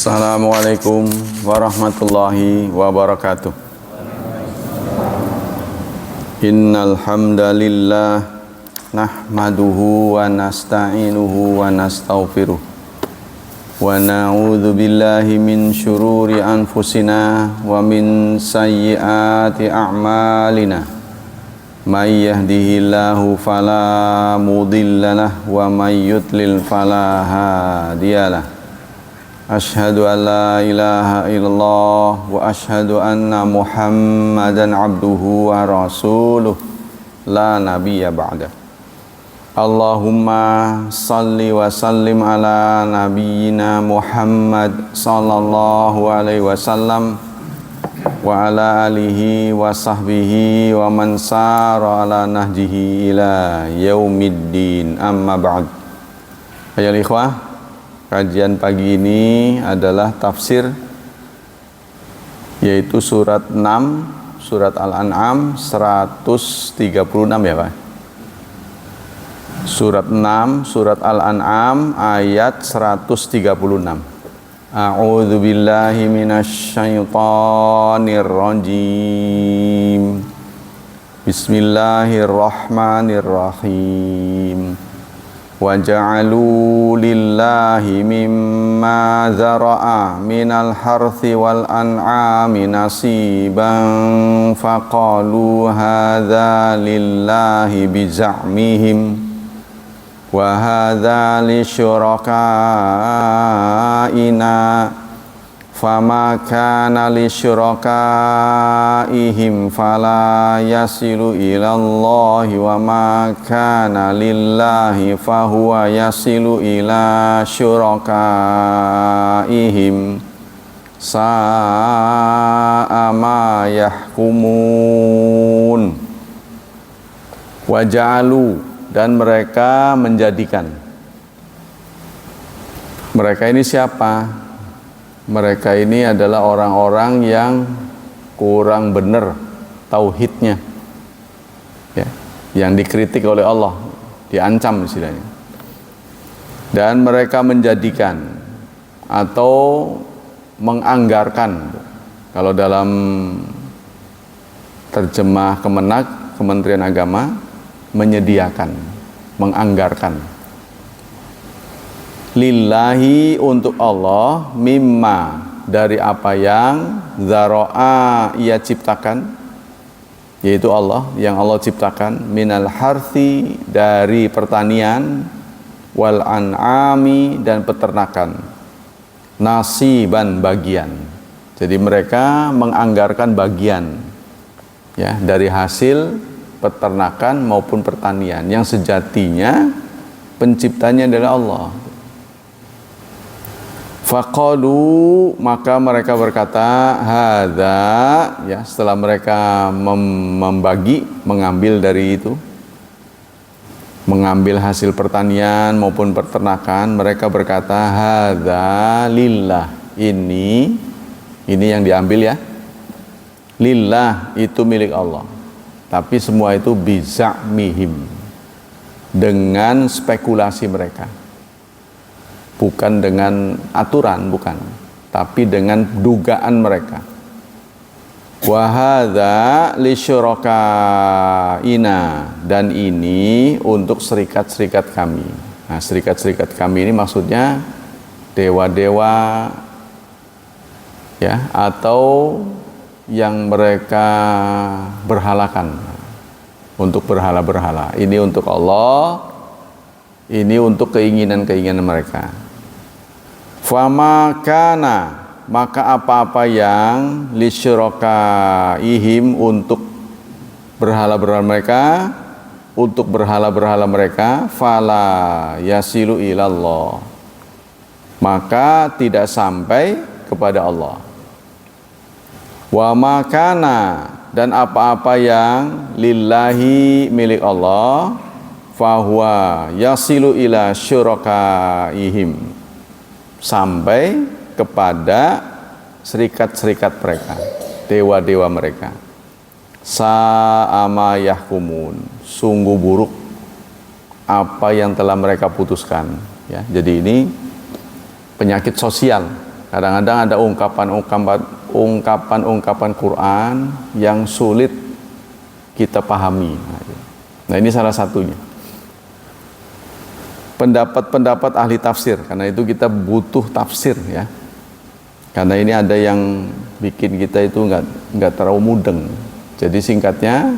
Assalamualaikum warahmatullahi wabarakatuh. Innal hamdalillah nahmaduhu wa nasta'inuhu wa nastaghfiruh wa na'udzu billahi min syururi anfusina wa min sayyiati a'malina. May yahdihillahu fala mudhillalah wa may yudlil fala hadiyalah. Asyhadu an la ilaha illallah wa asyhadu anna Muhammadan abduhu wa rasuluh la nabiyya ba'da. Allahumma salli wa sallim ala nabiyyina Muhammad sallallahu alaihi wasallam wa ala alihi wa sahbihi wa man sara ala nahjihi ila yaumiddin, amma ba'd. Ayol ikhwah, kajian pagi ini adalah tafsir, yaitu surat 6, surat Al-An'am 136 ya Pak. Surat 6, surat Al-An'am ayat 136. A'udzu billahi minasyaitonir rajim. Bismillahirrahmanirrahim. Wa ja'alu lillahi mimma zara'a minal harthi wal an'ami nasiban faqalu hadza lillahi biza'mihim wa hadza lisyurakaina fama kana lisyurakaihim fala yasilu ilallahi wa ma kana lillahi fahuwa yasilu ila syurakaihim sa'a ma yahkumun. Waja'alu, dan mereka menjadikan. Mereka ini siapa? Mereka ini adalah orang-orang yang kurang benar tauhidnya, ya, yang dikritik oleh Allah, diancam istilahnya. Dan mereka menjadikan atau menganggarkan, kalau dalam terjemah Kemenak, Kementerian Agama, menyediakan, menganggarkan, lillahi, untuk Allah, mimma, dari apa yang zara'a, ia ciptakan, yaitu Allah, yang Allah ciptakan, minal harthi, dari pertanian, wal an'ami, dan peternakan, nasiban, bagian. Jadi mereka menganggarkan bagian, ya, dari hasil peternakan maupun pertanian, yang sejatinya penciptanya adalah Allah. Faqalu, maka mereka berkata, hadza, ya, setelah mereka membagi, mengambil dari itu, mengambil hasil pertanian maupun peternakan, mereka berkata, hadza lillah, ini yang diambil, ya, lillah, itu milik Allah. Tapi semua itu biza'mihim, dengan spekulasi mereka, bukan dengan aturan, bukan, tapi dengan dugaan mereka. Wa hadza lisyurakaina, dan ini untuk serikat-serikat kami. Nah, serikat-serikat kami ini maksudnya dewa-dewa, ya, atau yang mereka berhalakan, untuk berhala-berhala. Ini untuk Allah, ini untuk keinginan-keinginan mereka. Fama kana, maka apa-apa yang lisyurakaihim, untuk berhala-berhala mereka, untuk berhala-berhala mereka, fala yasilu ilallah, maka tidak sampai kepada Allah. Wa makana, dan apa-apa yang lillahi, milik Allah, fahuwa yasilu ila syurakaihim, sampai kepada serikat-serikat mereka, dewa-dewa mereka. Sa'ama yahkumun, sungguh buruk apa yang telah mereka putuskan, ya. Jadi ini penyakit sosial Kadang-kadang ada ungkapan-ungkapan Quran yang sulit kita pahami. Nah, ini salah satunya. Pendapat-pendapat ahli tafsir, karena itu kita butuh tafsir ya. Karena ini ada yang bikin kita itu nggak terlalu mudeng. Jadi singkatnya,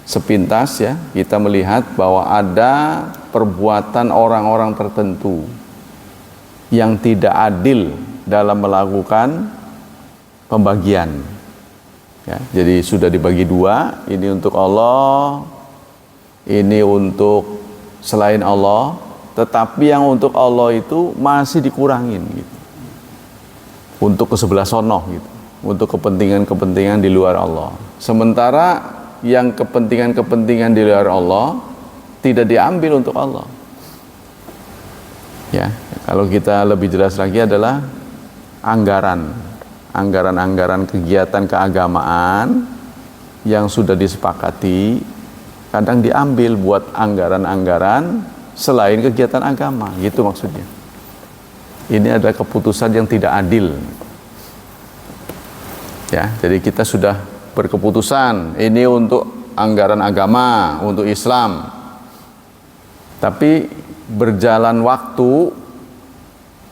sepintas ya, kita melihat bahwa ada perbuatan orang-orang tertentu yang tidak adil dalam melakukan pembagian. Ya, jadi sudah dibagi dua, ini untuk Allah, ini untuk selain Allah, tetapi yang untuk Allah itu masih dikurangin gitu. Untuk ke sebelah sono gitu, untuk kepentingan-kepentingan di luar Allah. Sementara yang kepentingan-kepentingan di luar Allah tidak diambil untuk Allah. Ya, kalau kita lebih jelas lagi adalah anggaran kegiatan keagamaan yang sudah disepakati kadang diambil buat anggaran-anggaran selain kegiatan agama, gitu maksudnya. Ini adalah keputusan yang tidak adil. Ya, jadi kita sudah berkeputusan ini untuk anggaran agama, untuk Islam. Tapi berjalan waktu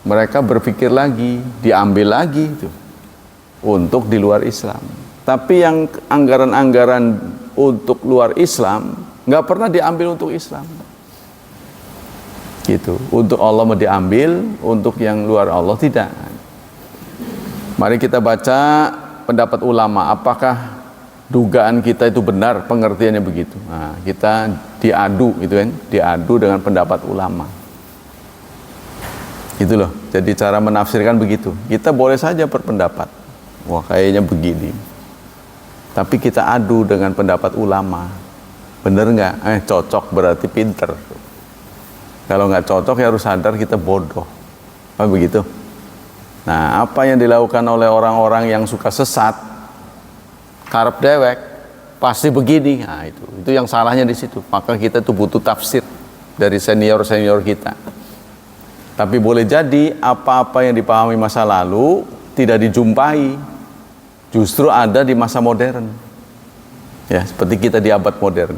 mereka berpikir lagi, diambil lagi itu untuk di luar Islam. Tapi yang anggaran-anggaran untuk luar Islam nggak pernah diambil untuk Islam. Gitu. Untuk Allah mau diambil, untuk yang luar Allah tidak. Mari kita baca pendapat ulama, apakah dugaan kita itu benar, pengertiannya begitu. Nah, kita diadu gitu kan, diadu dengan pendapat ulama. Gitu loh. Jadi cara menafsirkan begitu. Kita boleh saja berpendapat, wah kayaknya begini. Tapi kita adu dengan pendapat ulama. Bener nggak? Cocok berarti pinter. Kalau nggak cocok ya harus sadar kita bodoh. Apa begitu? Nah, apa yang dilakukan oleh orang-orang yang suka sesat, karep dewek, pasti begini. Nah, itu yang salahnya di situ. Maka kita tuh butuh tafsir dari senior-senior kita. Tapi boleh jadi apa-apa yang dipahami masa lalu tidak dijumpai, justru ada di masa modern. Ya, seperti kita di abad modern.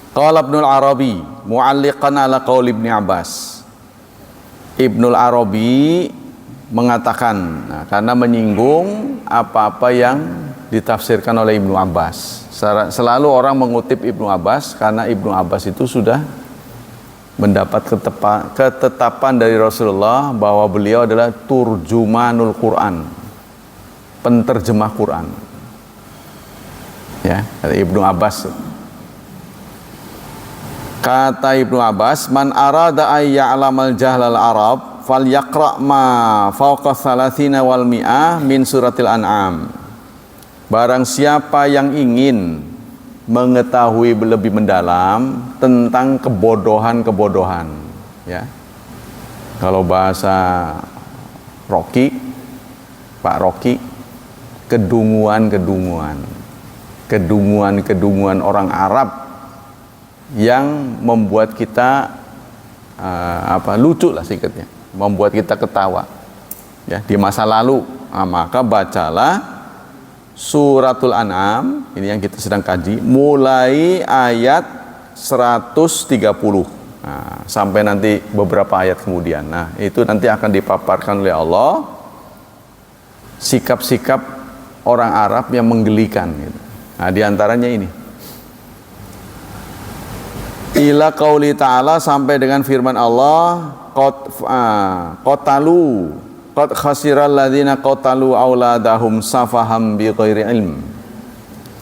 Qala Ibnul Arabi mu'alliqan ala qaul Ibnu Abbas. Ibnul Arabi mengatakan, nah, karena menyinggung apa-apa yang ditafsirkan oleh Ibnu Abbas. Selalu orang mengutip Ibnu Abbas karena Ibnu Abbas itu sudah mendapat ketetapan dari Rasulullah bahwa beliau adalah turjumanul Quran, penterjemah Quran. Ya, Ibnu Abbas. Kata Ibnu Abbas, man arada ay ya'lamal jahlal Arab falyaqra ma fawqa 30 wal mi'ah min suratil An'am. Barang siapa yang ingin mengetahui lebih mendalam tentang kebodohan-kebodohan, ya. Kalau bahasa Rocky, Pak Rocky, kedunguan orang Arab yang membuat kita lucu lah singkatnya, membuat kita ketawa ya di masa lalu. Maka bacalah suratul An'am, ini yang kita sedang kaji, mulai ayat 130 sampai nanti beberapa ayat kemudian. Nah, itu nanti akan dipaparkan oleh Allah sikap-sikap orang Arab yang menggelikan gitu. Nah, diantaranya ini ila qauli ta'ala, sampai dengan firman Allah, qatalu qad khasiral ladzina qatalu auladahum safaham bighairi ilm.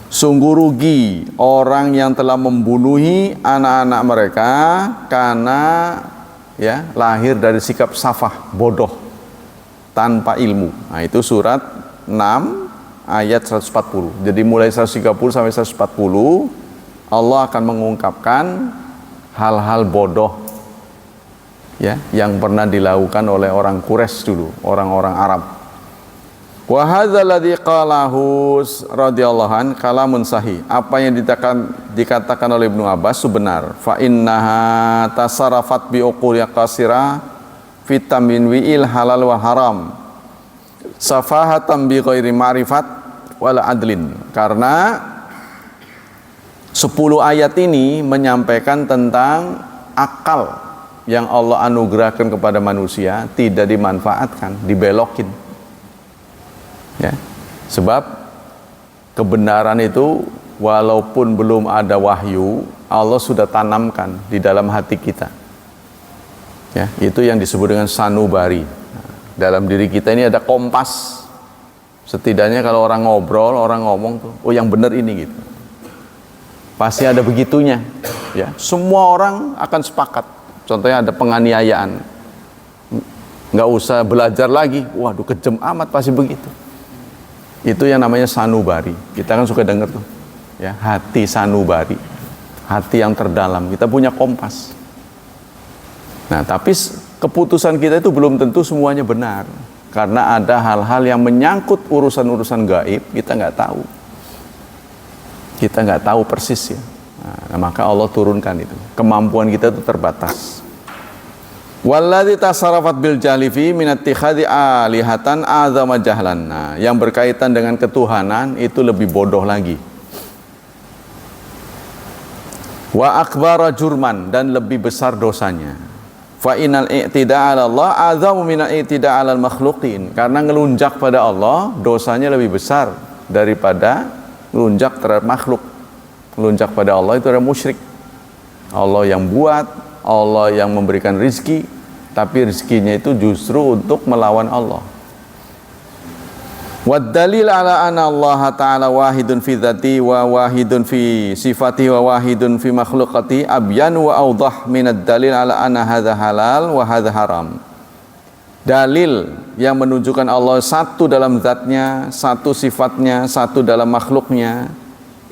Sungguh rugi orang yang telah membunuhi anak-anak mereka karena ya lahir dari sikap safah, bodoh, tanpa ilmu. Nah, itu surat 6 ayat 140. Jadi mulai 130 sampai 140 Allah akan mengungkapkan hal-hal bodoh ya yang pernah dilakukan oleh orang Quraisy dulu, orang-orang Arab. Wa hadzal ladzi qalahu radhiyallahu an kalamun sahih. Apa yang dikatakan oleh Ibnu Abbas itu benar. Fa innaha tasarrafat bi uqul qasira vitamin wi'il halal wal haram safahatan bi ghairi ma'rifat wala adlin. Karena 10 ayat ini menyampaikan tentang akal yang Allah anugerahkan kepada manusia tidak dimanfaatkan, dibelokin. Ya. Sebab kebenaran itu walaupun belum ada wahyu, Allah sudah tanamkan di dalam hati kita. Ya, itu yang disebut dengan sanubari. Dalam diri kita ini ada kompas. Setidaknya kalau orang ngobrol, orang ngomong tuh, oh yang benar ini gitu. Pasti ada begitunya. Ya, semua orang akan sepakat. Contohnya ada penganiayaan, nggak usah belajar lagi. Waduh, kejam amat, pasti begitu. Itu yang namanya sanubari. Kita kan suka dengar tuh, ya, hati sanubari, hati yang terdalam. Kita punya kompas. Nah, tapi keputusan kita itu belum tentu semuanya benar, karena ada hal-hal yang menyangkut urusan-urusan gaib, kita nggak tahu. Kita nggak tahu persis ya. Nah, maka Allah turunkan itu. Kemampuan kita itu terbatas. Walladzi tasarrafat bil jahli fi min ittikhadhi alihatan azama jahlan. Nah, yang berkaitan dengan ketuhanan itu lebih bodoh lagi. Wa akbara jurman, dan lebih besar dosanya. Fa innal i'tida' 'ala Allah azamu min al-i'tida' 'ala al-makhluqin. Karena ngelunjak pada Allah dosanya lebih besar daripada ngelunjak terhadap makhluk. Ngelunjak pada Allah itu adalah musyrik. Allah yang buat, Allah yang memberikan rizki, tapi rizkinya itu justru untuk melawan Allah. Wad dalil ala anna Allah ta'ala wahidun fi dzati wa wahidun fi sifati wa wahidun fi makhluqati abyan wa awdah min ad-dalil ala anna hadza halal wa hadza haram. Dalil yang menunjukkan Allah satu dalam zatnya, satu sifatnya, satu dalam makhluknya,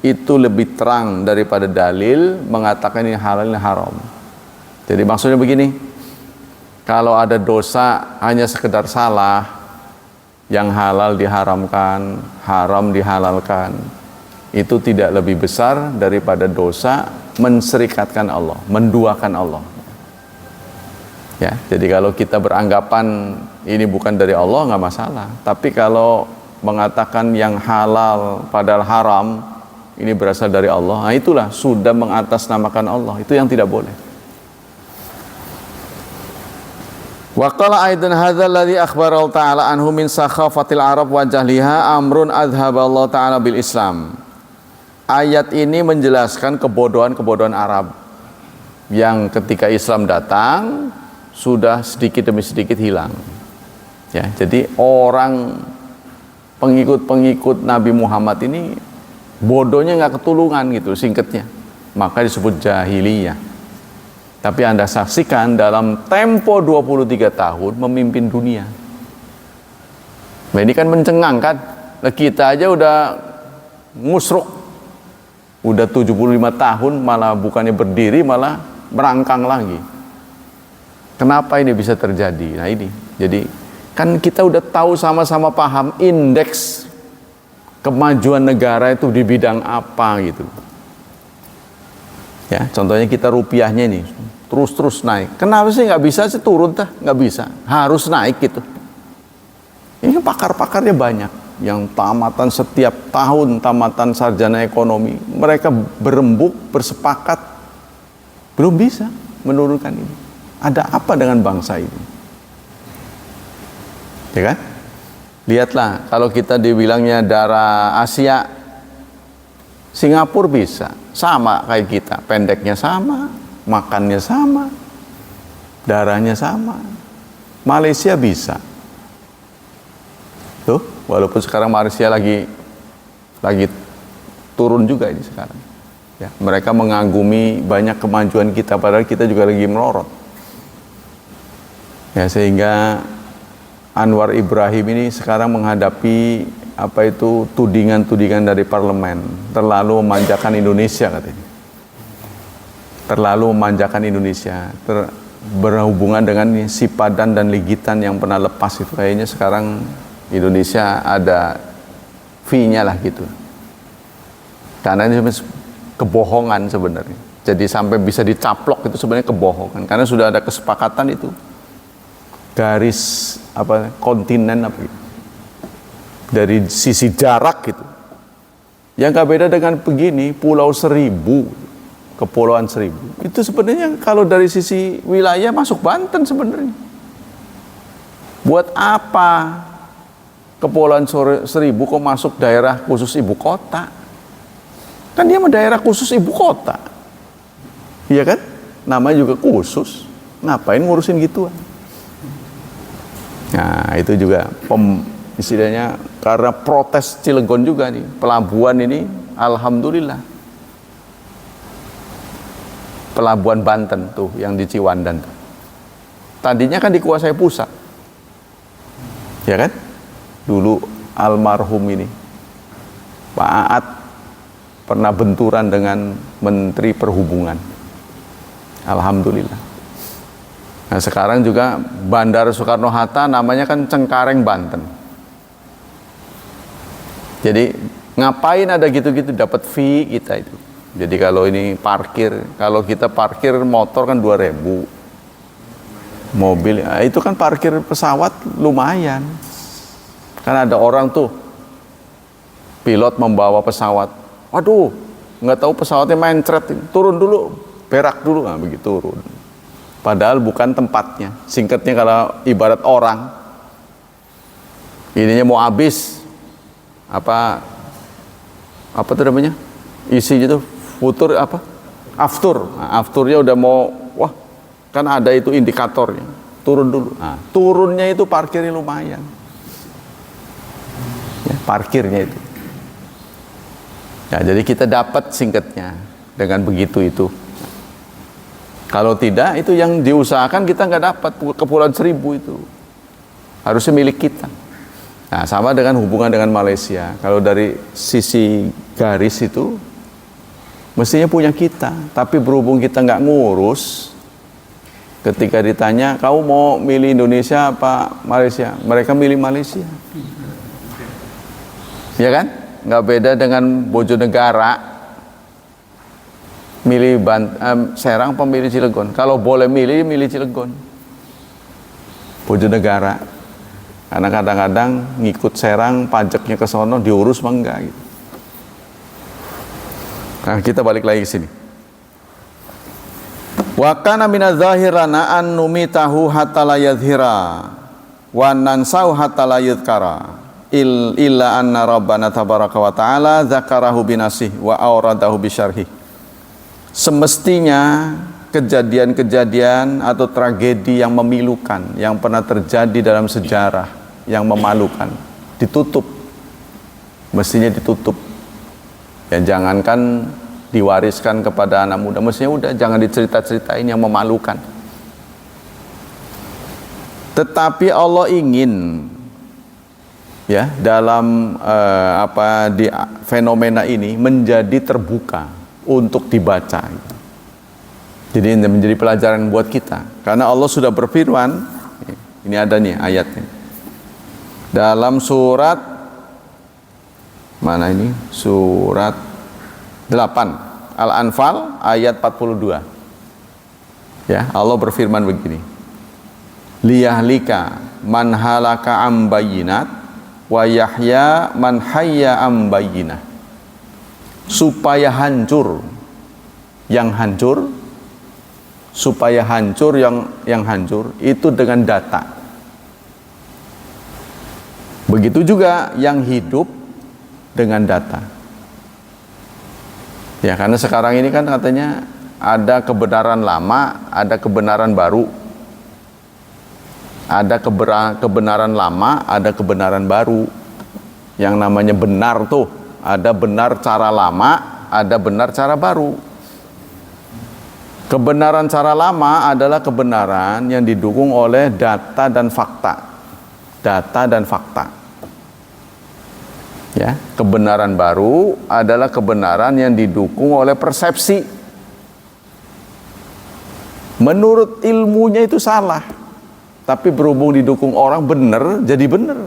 itu lebih terang daripada dalil mengatakan ini halal, ini haram. Jadi maksudnya begini, kalau ada dosa hanya sekedar salah, yang halal diharamkan, haram dihalalkan, itu tidak lebih besar daripada dosa menserikatkan Allah, menduakan Allah. Ya, jadi kalau kita beranggapan ini bukan dari Allah nggak masalah. Tapi kalau mengatakan yang halal padahal haram ini berasal dari Allah, nah itulah sudah mengatasnamakan Allah. Itu yang tidak boleh. Wa qala aidan hadzal ladzi akhbara Allah ta'ala anhu min sakhafatil arab wa jahliha amrun adhaballahu ta'ala bil Islam. Ayat ini menjelaskan kebodohan-kebodohan Arab yang ketika Islam datang sudah sedikit demi sedikit hilang. Ya, jadi orang pengikut-pengikut Nabi Muhammad ini bodohnya nggak ketulungan gitu singkatnya. Maka disebut jahiliyah. Tapi Anda saksikan dalam tempo 23 tahun memimpin dunia. Nah, ini kan mencengang kan? Nah, kita aja udah musruk. Udah 75 tahun malah bukannya berdiri malah merangkang lagi. Kenapa ini bisa terjadi? Nah ini, jadi kan kita udah tahu sama-sama paham indeks kemajuan negara itu di bidang apa gitu. Ya, contohnya kita rupiahnya ini terus naik. Kenapa sih nggak bisa sih turun tah? Nggak bisa, harus naik gitu. Ini pakar-pakarnya banyak yang tamatan setiap tahun, tamatan sarjana ekonomi. Mereka berembuk, bersepakat, belum bisa menurunkan ini. Ada apa dengan bangsa ini? Ya kan? Lihatlah, kalau kita dibilangnya darah Asia, Singapura bisa, sama kayak kita, pendeknya sama, makannya sama, darahnya sama. Malaysia bisa. Tuh, walaupun sekarang Malaysia lagi turun juga ini sekarang. Ya, mereka mengagumi banyak kemajuan kita, padahal kita juga lagi melorot. Ya, sehingga Anwar Ibrahim ini sekarang menghadapi tudingan-tudingan dari parlemen, terlalu memanjakan Indonesia katanya. Terlalu memanjakan Indonesia, berhubungan dengan sipadan dan ligitan yang pernah lepas itu, kayaknya sekarang Indonesia ada fee-nya lah gitu. Karena ini kebohongan sebenarnya. Jadi sampai bisa dicaplok itu sebenarnya kebohongan, karena sudah ada kesepakatan itu. garis apa kontinen apa gitu. Dari sisi jarak gitu. Yang nggak beda dengan begini, Pulau Seribu, Kepulauan Seribu. Itu sebenarnya kalau dari sisi wilayah masuk Banten sebenarnya. Buat apa Kepulauan Seribu kok masuk daerah khusus ibu kota? Kan dia mah daerah khusus ibu kota. Iya kan? Namanya juga khusus. Ngapain ngurusin gituan? Nah, itu juga istilahnya karena protes Cilegon juga nih, pelabuhan ini alhamdulillah. Pelabuhan Banten tuh yang di Ciwandan tuh. Tadinya kan dikuasai pusat. Ya kan? Dulu almarhum ini Pak Aat pernah benturan dengan Menteri Perhubungan. Alhamdulillah. Nah, sekarang juga Bandara Soekarno-Hatta namanya kan Cengkareng, Banten. Jadi ngapain ada gitu-gitu, dapat fee kita itu. Jadi kalau ini parkir, kalau kita parkir motor kan 2.000. Mobil, nah itu kan parkir pesawat lumayan. Kan ada orang tuh pilot membawa pesawat. Waduh, nggak tahu pesawatnya mencret, turun dulu, berak dulu, nah begitu turun. Padahal bukan tempatnya. Singkatnya kalau ibarat orang, ininya mau habis, apa tuh namanya? Isi gitu, futur apa? Aftur. Nah, afturnya udah mau, wah, kan ada itu indikatornya. Turun dulu. Nah, turunnya itu parkirnya lumayan. Ya, parkirnya itu. Ya, jadi kita dapat singkatnya dengan begitu itu. Kalau tidak, itu yang diusahakan kita nggak dapat. Kepulauan Seribu itu harusnya milik kita. Nah, sama dengan hubungan dengan Malaysia. Kalau dari sisi garis itu mestinya punya kita, tapi berhubung kita nggak ngurus, ketika ditanya, kau mau milih Indonesia apa Malaysia? Mereka milih Malaysia. Ya kan? Nggak beda dengan Bojonegara. Milih Serang apa milih Cilegon? Kalau boleh milih Cilegon. Bojonegara. Karena kadang-kadang ngikut Serang, pajaknya ke sono diurus mah enggak gitu. Nah, kita balik lagi ke sini. Wa kana minadh-dhahirana an numitahu hatta la yadhhira wa nansau hatta la yudhkara illa anna rabbana tabaraka wa ta'ala dzakarahu binasih wa awradahu bisyarhi. Semestinya kejadian-kejadian atau tragedi yang memilukan yang pernah terjadi dalam sejarah yang memalukan ditutup, mestinya ditutup. Ya, jangankan diwariskan kepada anak muda, mestinya udah jangan dicerita-ceritain yang memalukan. Tetapi Allah ingin ya dalam di fenomena ini menjadi terbuka untuk dibaca. Jadi ini menjadi pelajaran buat kita. Karena Allah sudah berfirman, ini ada nih ayatnya. Dalam surat mana ini? Surat 8 Al-Anfal ayat 42. Ya, Allah berfirman begini. Liyahlika man halaka am bayyinat wa yahya man hayya am bayyinah. Supaya hancur yang hancur, supaya hancur yang hancur itu dengan data. Begitu juga yang hidup dengan data. Ya, karena sekarang ini kan katanya ada kebenaran lama, ada kebenaran baru. Ada kebenaran lama, ada kebenaran baru. Yang namanya benar tuh, ada benar cara lama, ada benar cara baru. Kebenaran cara lama adalah kebenaran yang didukung oleh data dan fakta. Data dan fakta. Ya, kebenaran baru adalah kebenaran yang didukung oleh persepsi. Menurut ilmunya itu salah, tapi berhubung didukung orang benar, jadi benar.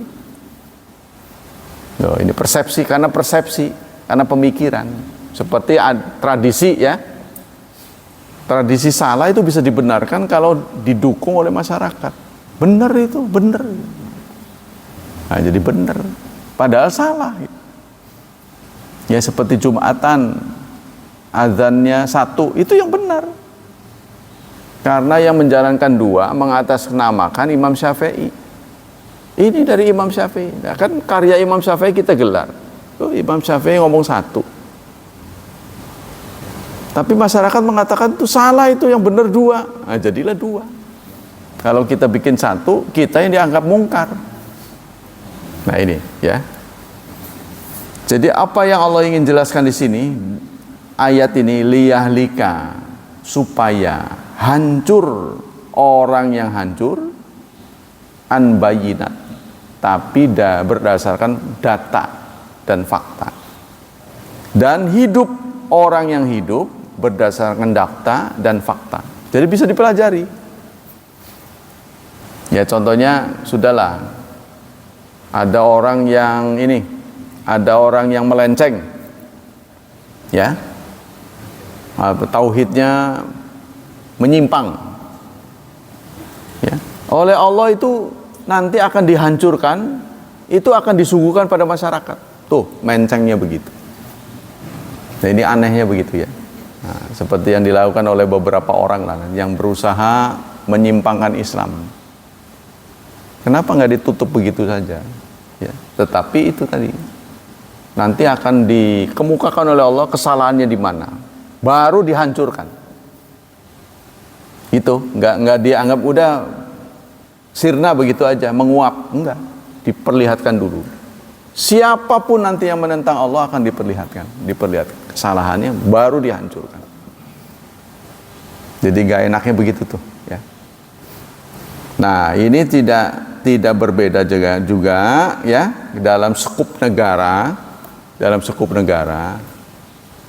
Loh, ini persepsi, karena pemikiran. Seperti tradisi ya. Tradisi salah itu bisa dibenarkan kalau didukung oleh masyarakat. Benar itu, benar. Nah, jadi benar. Padahal salah. Ya seperti Jumatan, azannya 1, itu yang benar. Karena yang menjalankan 2 mengatasnamakan Imam Syafi'i. Ini dari Imam Syafi'i. Nah, kan karya Imam Syafi'i kita gelar. Imam Syafi'i ngomong 1. Tapi masyarakat mengatakan itu salah, itu yang benar 2. Nah, jadilah 2. Kalau kita bikin 1, kita yang dianggap mungkar. Nah ini ya. Jadi apa yang Allah ingin jelaskan di sini, ayat ini liyahlika, supaya hancur orang yang hancur an bayinat, tapi berdasarkan data dan fakta. Dan hidup orang yang hidup berdasarkan data dan fakta. Jadi bisa dipelajari. Ya contohnya sudahlah. Ada orang yang melenceng, ya, tauhidnya menyimpang, ya, oleh Allah itu nanti akan dihancurkan, itu akan disuguhkan pada masyarakat. Tuh, mencengnya begitu. Nah ini anehnya begitu ya. Nah, seperti yang dilakukan oleh beberapa orang lah, yang berusaha menyimpangkan Islam. Kenapa nggak ditutup begitu saja? Ya, tetapi itu tadi nanti akan dikemukakan oleh Allah kesalahannya di mana, baru dihancurkan. Itu nggak dianggap udah sirna begitu aja, menguap, enggak, diperlihatkan dulu. Siapapun nanti yang menentang Allah akan diperlihatkan kesalahannya, baru dihancurkan. Jadi nggak enaknya begitu tuh, ya. Nah ini tidak berbeda juga ya dalam skup negara,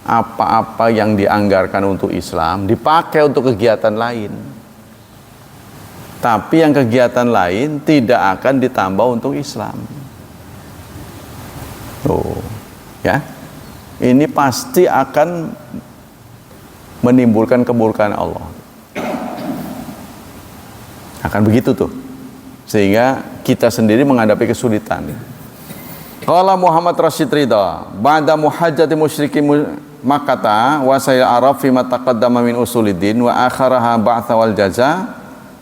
apa-apa yang dianggarkan untuk Islam dipakai untuk kegiatan lain, tapi yang kegiatan lain tidak akan ditambah untuk Islam. Ya, ini pasti akan menimbulkan kemurkaan Allah. Akan begitu tuh, sehingga kita sendiri menghadapi kesulitan. Qala Muhammad Rashid Ridha, ba'da muhajjati musyrikin Makkah wa sayaraf fi ma taqaddama min usuliddin wa akharaha ba'tha wal jaza,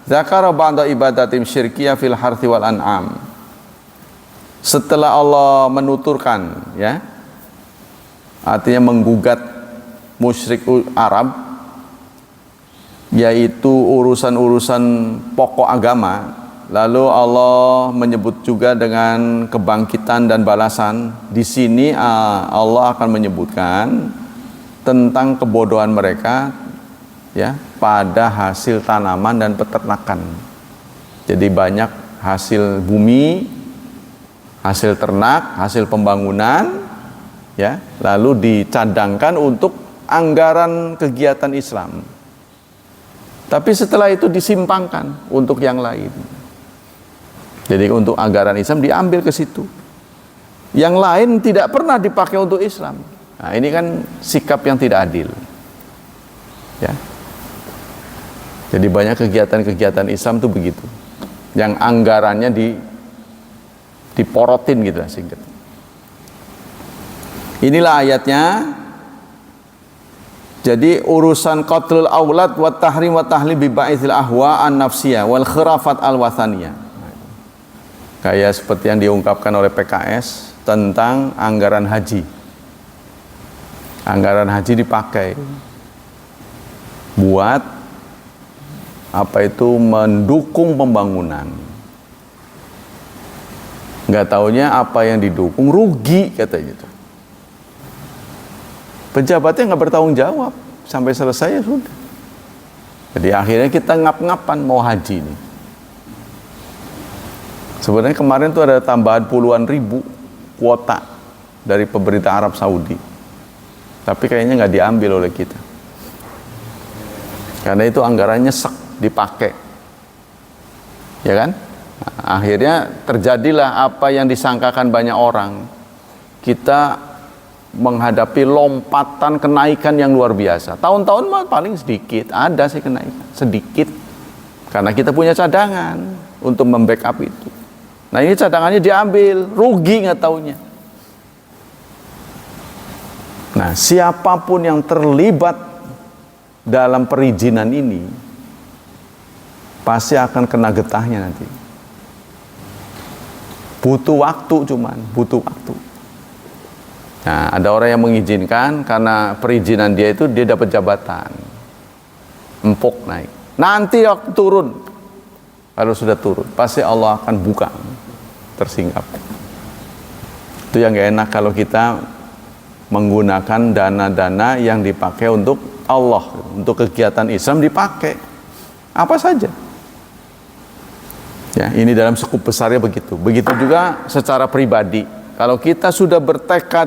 zakara ba'da ibadatim syirkiyah fil harthi wal an'am. Setelah Allah menuturkan, ya, artinya menggugat musyrik Arab, yaitu urusan-urusan pokok agama. Lalu Allah menyebut juga dengan kebangkitan dan balasan. Di sini Allah akan menyebutkan tentang kebodohan mereka, ya, pada hasil tanaman dan peternakan. Jadi banyak hasil bumi, hasil ternak, hasil pembangunan, ya, lalu dicadangkan untuk anggaran kegiatan Islam. Tapi setelah itu disimpangkan untuk yang lain. Jadi untuk anggaran Islam diambil ke situ. Yang lain tidak pernah dipakai untuk Islam. Nah, ini kan sikap yang tidak adil. Ya. Jadi banyak kegiatan-kegiatan Islam itu begitu. Yang anggarannya diporotin gitu lah singkat. Inilah ayatnya. Jadi urusan qatlul aulad wa tahrim wa tahlil bi ba'ithil ahwa an nafsiyah wal khurafat al wathaniyah. Kayak seperti yang diungkapkan oleh PKS tentang anggaran haji. Anggaran haji dipakai buat apa itu, mendukung pembangunan. Nggak taunya apa yang didukung rugi katanya itu. Pejabatnya nggak bertanggung jawab sampai selesai, ya sudah. Jadi akhirnya kita ngap-ngapan mau haji ini. Sebenarnya kemarin tuh ada tambahan puluhan ribu kuota dari pemerintah Arab Saudi, tapi kayaknya nggak diambil oleh kita karena itu anggarannya dipakai, ya kan? Nah, akhirnya terjadilah apa yang disangkakan banyak orang. Kita menghadapi lompatan kenaikan yang luar biasa. Tahun-tahun mah paling sedikit, ada sih kenaikan sedikit karena kita punya cadangan. untuk membackup itu. Nah ini cadangannya diambil, rugi nggak taunya. Nah siapapun yang terlibat dalam perizinan ini pasti akan kena getahnya nanti. Butuh waktu, butuh waktu. Nah ada orang yang mengizinkan karena perizinan dia itu dia dapat jabatan, empuk naik. Nanti waktu turun, kalau sudah turun pasti Allah akan buka, tersingkap. Itu yang gak enak kalau kita menggunakan dana-dana yang dipakai untuk Allah, untuk kegiatan Islam dipakai apa saja. Ya, ini dalam skup besarnya begitu. Begitu juga secara pribadi. Kalau kita sudah bertekad,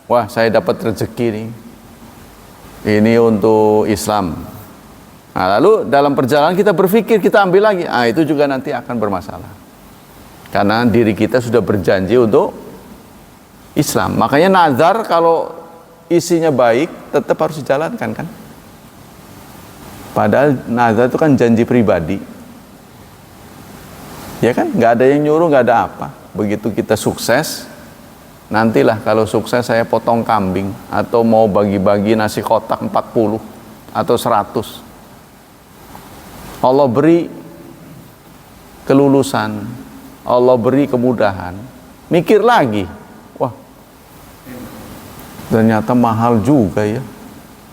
wah saya dapat rezeki nih, ini untuk Islam. Nah, lalu dalam perjalanan kita berpikir kita ambil lagi, itu juga nanti akan bermasalah. Karena diri kita sudah berjanji untuk Islam. Makanya nazar kalau isinya baik tetap harus dijalankan kan. Padahal nazar itu kan janji pribadi. Ya kan, nggak ada yang nyuruh, nggak ada apa. Begitu kita sukses, nantilah kalau sukses saya potong kambing atau mau bagi-bagi nasi kotak 40 atau 100. Allah beri kelulusan, Allah beri kemudahan, mikir lagi, wah ternyata mahal juga ya,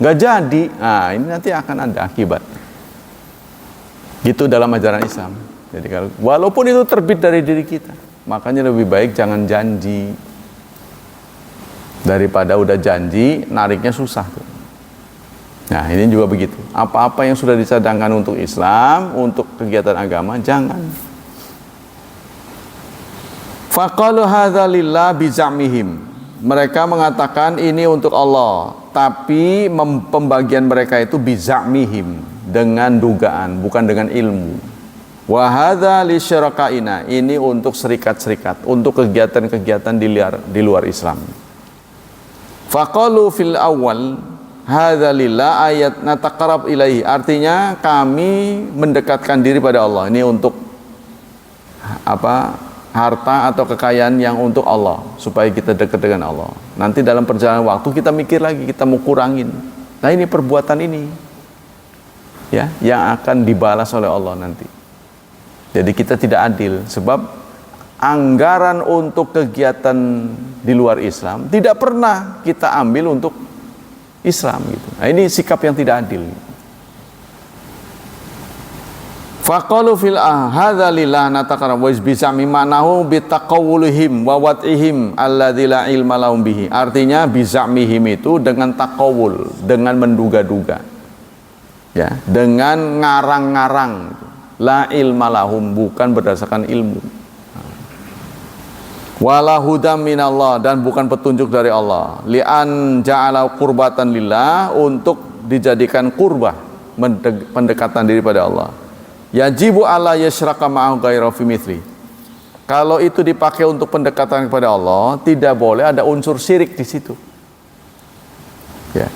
nggak jadi. Nah ini nanti akan ada akibat. Gitu dalam ajaran Islam. Jadi kalau walaupun itu terbit dari diri kita, makanya lebih baik jangan janji. Daripada udah janji, nariknya susah tuh. Nah ini juga begitu. Apa-apa yang sudah dicadangkan untuk Islam, untuk kegiatan agama, jangan. Faqalu hadza lillah bizamihim. Mereka mengatakan ini untuk Allah, tapi pembagian mereka itu bizamihim, dengan dugaan, bukan dengan ilmu. Wa hadza lisyarakaina, ini untuk serikat-serikat, untuk kegiatan-kegiatan di luar Islam. Faqalu fil awal hadza lillah ayat nataqarrab ilaihi, artinya kami mendekatkan diri pada Allah. Ini untuk apa? Harta atau kekayaan yang untuk Allah, supaya kita dekat dengan Allah. Nanti dalam perjalanan waktu kita mikir lagi, kita mau kurangin. Nah ini perbuatan ini ya yang akan dibalas oleh Allah nanti. Jadi kita tidak adil, sebab anggaran untuk kegiatan di luar Islam tidak pernah kita ambil untuk Islam gitu. Nah ini sikap yang tidak adil. Faqalu fil hadza lillah nataqarrab wa bisami manahu bitaqawulihim wa wat'ihim alladzi la ilma lahum bihi. Artinya bizamihim itu dengan takawul, dengan menduga-duga. Ya, dengan ngarang-ngarang. La ilma lahum, bukan berdasarkan ilmu. Wala hudam minallah, dan bukan petunjuk dari Allah. Li'an ja'ala qurbatan lillah, untuk dijadikan qurbah, pendekatan diri pada Allah. Yajibu ala yasyraka ma'ahu ghairu fi mithli. Kalau itu dipakai untuk pendekatan kepada Allah, tidak boleh ada unsur syirik di situ. Ya.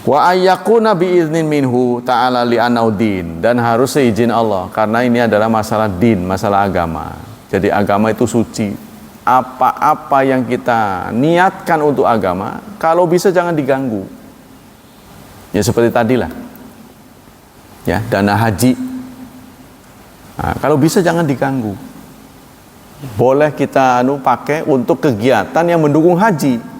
Wa ayyakuna biiznin minhu ta'ala li'annahu din, dan harus seizin Allah karena ini adalah masalah din, masalah agama. Jadi agama itu suci. Apa-apa yang kita niatkan untuk agama, kalau bisa jangan diganggu. Ya seperti tadilah. Ya, dana haji. Nah, kalau bisa jangan diganggu. Boleh kita pakai untuk kegiatan yang mendukung haji.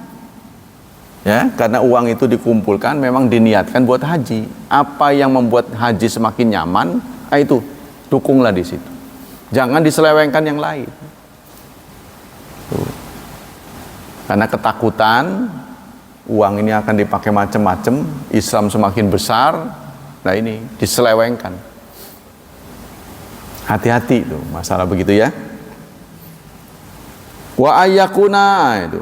Ya, karena uang itu dikumpulkan memang diniatkan buat haji. Apa yang membuat haji semakin nyaman, itu dukunglah di situ. Jangan diselewengkan yang lain. Tuh. Karena ketakutan uang ini akan dipakai macam-macam, Islam semakin besar. Nah ini diselewengkan. Hati-hati tuh masalah begitu ya. Wa ayyakuna itu.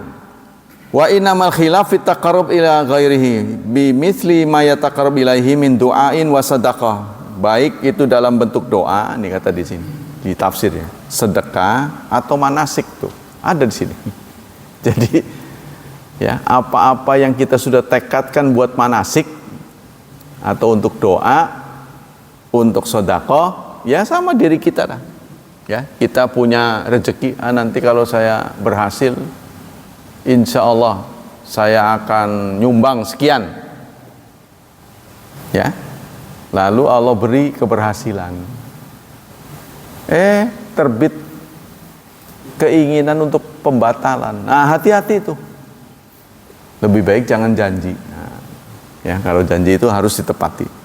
Wa innamal khilaf fit taqarrub ila ghairihi bi mithli ma yataqarrab ilaihi min du'ain wa sadaqah. Baik itu dalam bentuk doa, nih kata di sini di tafsirnya, sedekah atau manasik tuh ada di sini. Jadi ya apa-apa yang kita sudah tekadkan buat manasik atau untuk doa, untuk sedekah, ya sama diri kita lah. Ya, kita punya rezeki, nanti kalau saya berhasil, insya Allah saya akan nyumbang sekian. Ya, lalu Allah beri keberhasilan. Terbit keinginan untuk pembatalan. Nah, hati-hati itu. Lebih baik jangan janji. Nah, ya, kalau janji itu harus ditepati.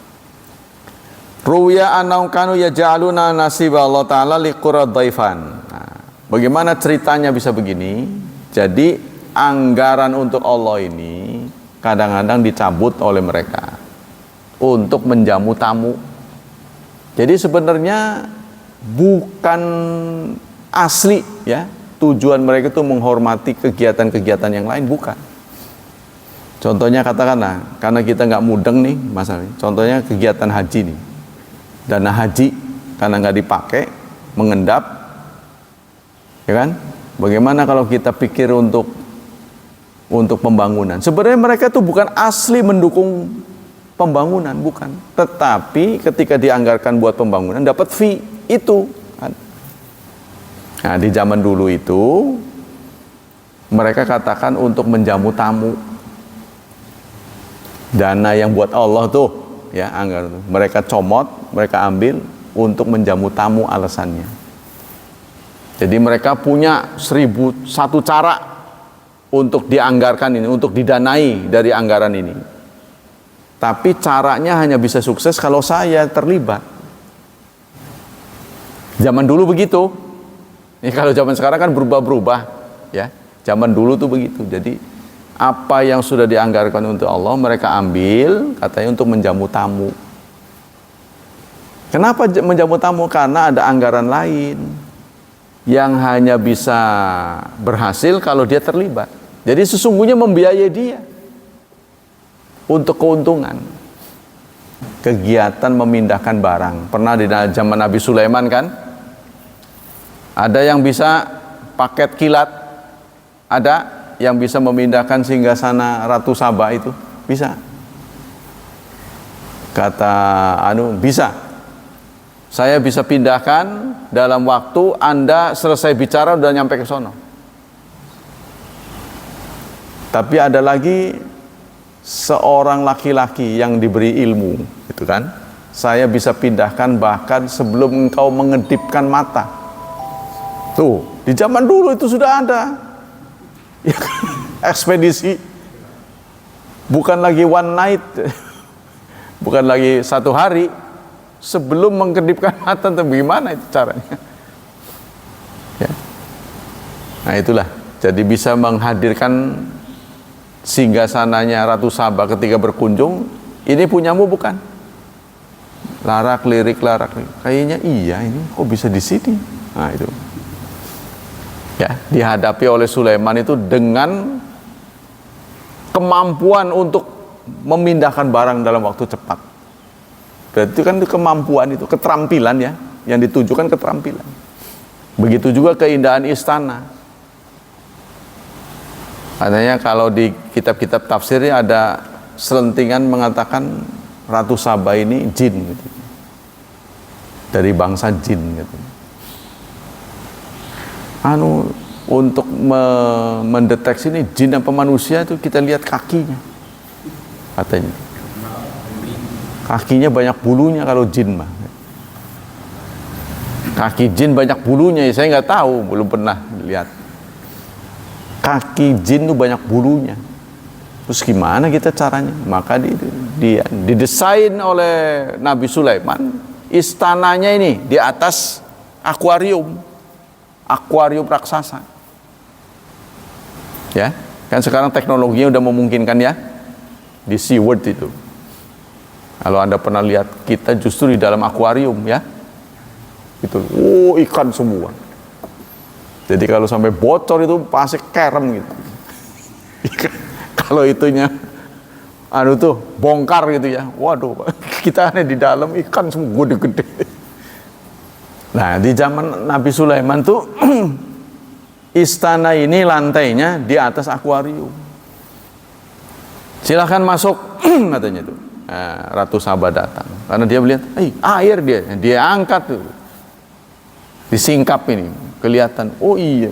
Ruya annahum kanu yaj'aluna nasiba Allah taala liqurra dhaifan. Nah, bagaimana ceritanya bisa begini? Jadi anggaran untuk Allah ini kadang-kadang dicabut oleh mereka untuk menjamu tamu. Jadi sebenarnya bukan asli, ya, tujuan mereka itu menghormati kegiatan-kegiatan yang lain, bukan. Contohnya katakanlah, karena kita nggak mudeng nih masalahnya. Contohnya kegiatan haji nih. Dana haji karena nggak dipakai, mengendap, ya kan? Bagaimana kalau kita pikir untuk pembangunan? Sebenarnya mereka tuh bukan asli mendukung pembangunan, bukan. Tetapi ketika dianggarkan buat pembangunan dapat fee itu. Nah, di zaman dulu itu mereka katakan untuk menjamu tamu. Dana yang buat Allah tuh, ya, anggaran itu mereka comot, mereka ambil untuk menjamu tamu alasannya. Jadi mereka punya 1001 cara untuk dianggarkan ini, untuk didanai dari anggaran ini. Tapi caranya hanya bisa sukses kalau saya terlibat. Zaman dulu begitu. Ini kalau zaman sekarang kan berubah-berubah, ya. Zaman dulu tuh begitu. Jadi apa yang sudah dianggarkan untuk Allah mereka ambil, katanya untuk menjamu tamu. Kenapa menjamu tamu? Karena ada anggaran lain yang hanya bisa berhasil kalau dia terlibat. Jadi sesungguhnya membiayai dia untuk keuntungan. Kegiatan memindahkan barang. Pernah di zaman Nabi Sulaiman kan? Ada yang bisa paket kilat, ada yang bisa memindahkan singgasana Ratu Saba itu, bisa. Kata bisa. Saya bisa pindahkan dalam waktu Anda selesai bicara udah nyampe ke sono. Tapi ada lagi seorang laki-laki yang diberi ilmu, gitu kan? Saya bisa pindahkan bahkan sebelum engkau mengedipkan mata. Tuh, di zaman dulu itu sudah ada. Ya, ekspedisi bukan lagi one night, bukan lagi satu hari, sebelum mengkedipkan mata, bagaimana itu caranya? Ya. Nah itulah, jadi bisa menghadirkan singgasananya Ratu Saba ketika berkunjung, ini punyamu bukan? Larak lirik, kayaknya iya, ini kok bisa di sini? Nah itu. Ya, dihadapi oleh Sulaiman itu dengan kemampuan untuk memindahkan barang dalam waktu cepat. Berarti kan itu kemampuan, itu keterampilan, ya, yang ditujukan keterampilan. Begitu juga keindahan istana. Katanya kalau di kitab-kitab tafsirnya ada selentingan mengatakan Ratu Saba ini jin, gitu. Dari bangsa jin, gitu. Untuk mendeteksi ini jin apa manusia itu kita lihat kakinya, katanya. Kakinya banyak bulunya kalau jin mah. Kaki jin banyak bulunya, ya, saya nggak tahu, belum pernah lihat. Kaki jin itu banyak bulunya. Terus gimana kita caranya? Maka didesain oleh Nabi Sulaiman istananya ini di atas akuarium raksasa. Ya, kan sekarang teknologinya udah memungkinkan, ya, di SeaWorld itu. Kalau Anda pernah lihat, kita justru di dalam akuarium, ya. Itu, ikan semua. Jadi kalau sampai bocor itu pasti kerem gitu. Kalau itunya tuh bongkar gitu, ya. Waduh, kita ada di dalam ikan semua gede-gede. Nah, di zaman Nabi Sulaiman tuh istana ini lantainya di atas akuarium. Silahkan masuk, katanya tuh. Ratu Saba datang karena dia melihat air, dia angkat tuh. Disingkap ini, kelihatan, oh iya.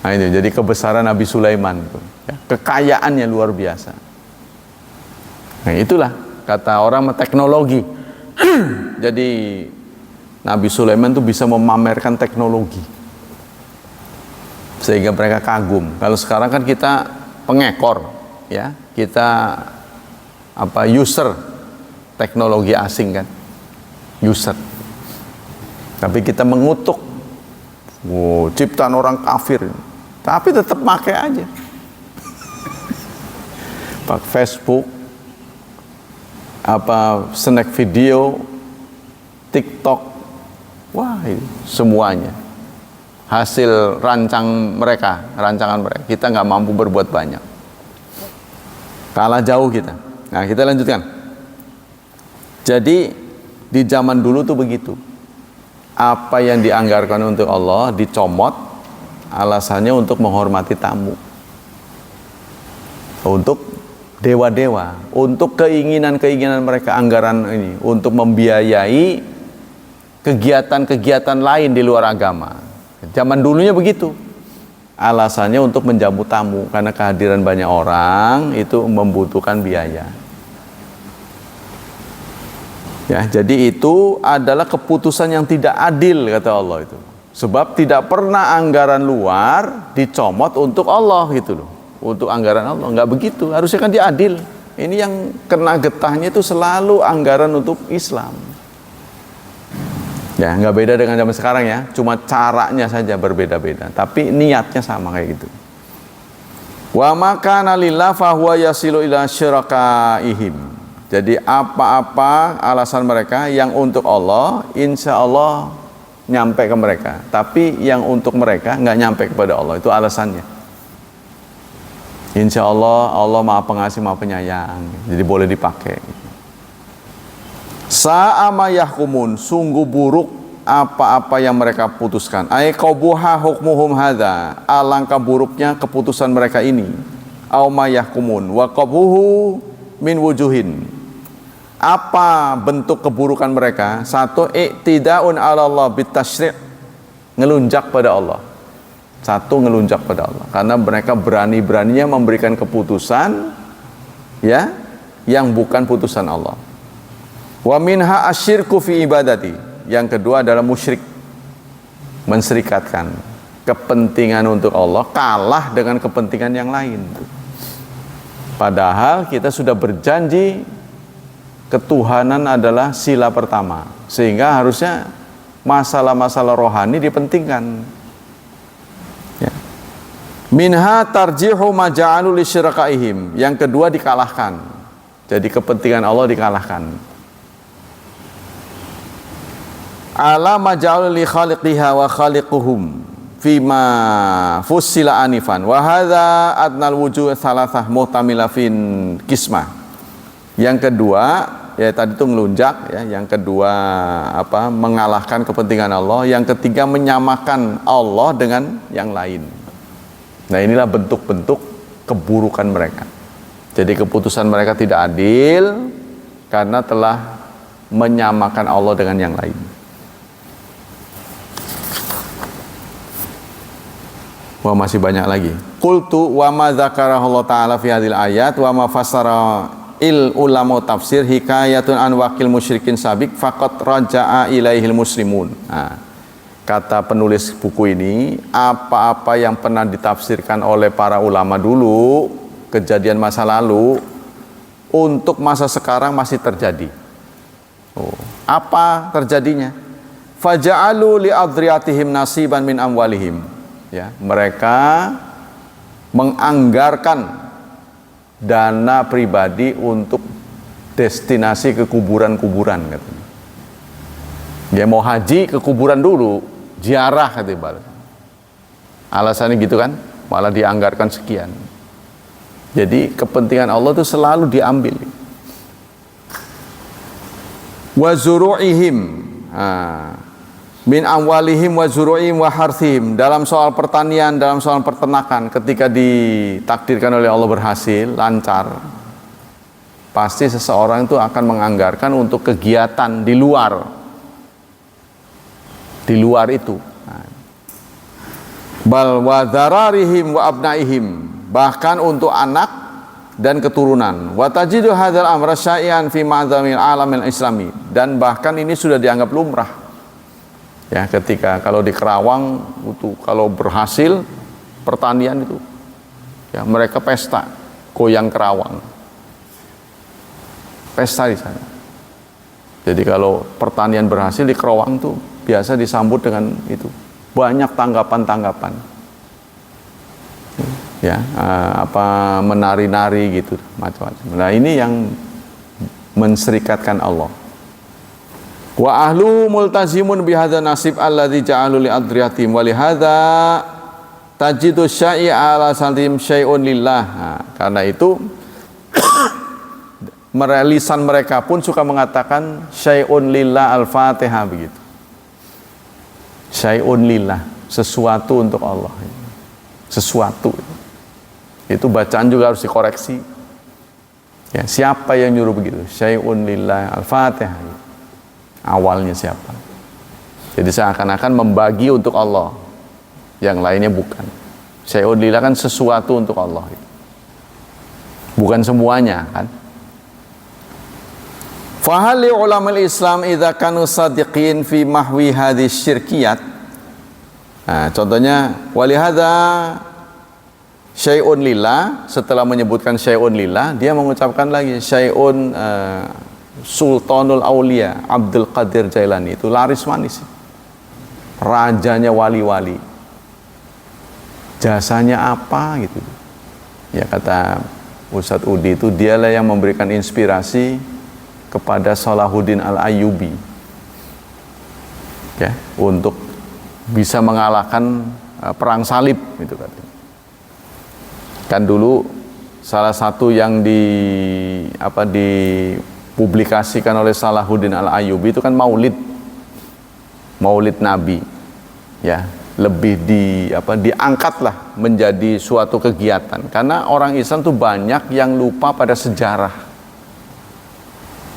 Nah ini jadi kebesaran Nabi Sulaiman itu, ya, kekayaannya luar biasa. Nah itulah kata orang teknologi. Jadi Nabi Sulaiman itu bisa memamerkan teknologi sehingga mereka kagum. Kalau sekarang kan kita pengekor, ya, kita user teknologi asing kan, user. Tapi kita mengutuk, wow, ciptaan orang kafir, tapi tetap pakai aja. Pakai Facebook, snack video, TikTok, wah semuanya hasil rancangan mereka. Kita nggak mampu berbuat banyak, kalah jauh kita. Nah kita lanjutkan. Jadi di zaman dulu tuh begitu, apa yang dianggarkan untuk Allah dicomot, alasannya untuk menghormati tamu, untuk dewa-dewa, untuk keinginan-keinginan mereka, anggaran ini untuk membiayai kegiatan-kegiatan lain di luar agama. Zaman dulunya begitu, alasannya untuk menjamu tamu, karena kehadiran banyak orang itu membutuhkan biaya. Ya, jadi itu adalah keputusan yang tidak adil, kata Allah itu. Sebab tidak pernah anggaran luar dicomot untuk Allah gitu loh. Untuk anggaran Allah, nggak begitu. Harusnya kan dia adil. Ini yang kena getahnya itu selalu anggaran untuk Islam. Ya, nggak beda dengan zaman sekarang ya. Cuma caranya saja berbeda-beda. Tapi niatnya sama kayak gitu. Wa makana lillah fahuwa yasilu ila syirakaihim. Jadi apa-apa alasan mereka yang untuk Allah, insya Allah nyampe ke mereka. Tapi yang untuk mereka nggak nyampe kepada Allah, itu alasannya. Insya Allah, Allah maha pengasih, maha penyayang, jadi boleh dipakai. Sa'ama yahkumun, sungguh buruk apa-apa yang mereka putuskan. Ay qabuha hukmuhum hadza, alangkah buruknya keputusan mereka ini. Auma yahkumun wa qabuhu min wujuhin. Apa bentuk keburukan mereka? Satu, i'tidaun 'ala Allah bitasyri', ngelunjak pada Allah. Satu, ngelunjak pada Allah, karena mereka berani-beraninya memberikan keputusan ya yang bukan putusan Allah. Wa minha asyirku fi ibadati. Yang kedua adalah musyrik, menserikatkan kepentingan untuk Allah kalah dengan kepentingan yang lain. Padahal kita sudah berjanji ketuhanan adalah sila pertama, sehingga harusnya masalah-masalah rohani dipentingkan. Ya. Minha tarjihu ma ja'alu li syirakaihim. Yang kedua dikalahkan. Jadi kepentingan Allah dikalahkan. Ala ma ja'alu li khaliqiha wa khaliquhum fima fussila anifan. Wa hadza adnal wujuh thalathah muhtamila fin kismah. Yang kedua, ya tadi itu ngelunjak, ya. Yang kedua mengalahkan kepentingan Allah. Yang ketiga menyamakan Allah dengan yang lain. Nah inilah bentuk-bentuk keburukan mereka. Jadi keputusan mereka tidak adil karena telah menyamakan Allah dengan yang lain. Wah masih banyak lagi. Qultu wa ma dzakarahu Allah taala fi hadhil ayat wa ma fassara ulama tafsir hikayatun an wakil musyrikin sabik faqat raja'a ilaihil muslimun. Nah, kata penulis buku ini, apa-apa yang pernah ditafsirkan oleh para ulama dulu, kejadian masa lalu, untuk masa sekarang masih terjadi. Apa terjadinya? Faja'alu li adriyatihim nasiban min amwalihim. Ya, mereka menganggarkan dana pribadi untuk destinasi ke kuburan-kuburan katanya. Dia mau haji ke kuburan dulu, ziarah katanya. Alasannya gitu kan, malah dianggarkan sekian. Jadi kepentingan Allah itu selalu diambil. Wa zuru'ihim, min amwalihim wa zuru'ihim wa harthihim. Dalam soal pertanian, dalam soal peternakan, ketika ditakdirkan oleh Allah berhasil, lancar, pasti seseorang itu akan menganggarkan untuk kegiatan di luar. di luar itu. Bal wa dzararihim wa abnaihim, bahkan untuk anak dan keturunan. Wa tajidu hadzal amra syai'an fi ma'zamil alamil islami, dan bahkan ini sudah dianggap lumrah. Ya, ketika kalau di Kerawang itu kalau berhasil pertanian itu, ya mereka pesta goyang Kerawang. Pesta di sana. Jadi kalau pertanian berhasil di Kerawang tuh biasa disambut dengan itu. Banyak tanggapan-tanggapan, ya, menari-nari gitu, macam-macam. Nah ini yang menserikatkan Allah. Wa ahlu multazimun bihadza nasib alladzi ja'alu li adriyatim wa li hadza tajidu syai'a ala salim syai'un lillah. Nah, karena itu lisan mereka pun suka mengatakan syai'un lillah al-Fatihah begitu. Syai'un lillah, sesuatu untuk Allah. Sesuatu. Itu bacaan juga harus dikoreksi. Ya, siapa yang nyuruh begitu? Syai'un lillah al-Fatihah. Awalnya siapa? Jadi seakan-akan membagi untuk Allah. Yang lainnya bukan. Syai'un lillah kan sesuatu untuk Allah. Bukan semuanya kan? Fahali ulama Islam idza kanu sadiqin fi mahwi hadhihi syirkiyat. Nah, contohnya walihada syai'un lillah, setelah menyebutkan syai'un lillah, dia mengucapkan lagi syai'un Sultanul Aulia Abdul Qadir Jailani, itu laris manis. Rajanya wali-wali. Jasanya apa gitu. Ya kata Ustadz Udi itu dialah yang memberikan inspirasi kepada Salahuddin Al-Ayyubi, ya, untuk bisa mengalahkan perang salib itu katanya. Kan dulu salah satu yang dipublikasikan oleh Salahuddin Al-Ayyubi itu kan Maulid Nabi, ya, lebih diangkatlah menjadi suatu kegiatan karena orang Islam tuh banyak yang lupa pada sejarah.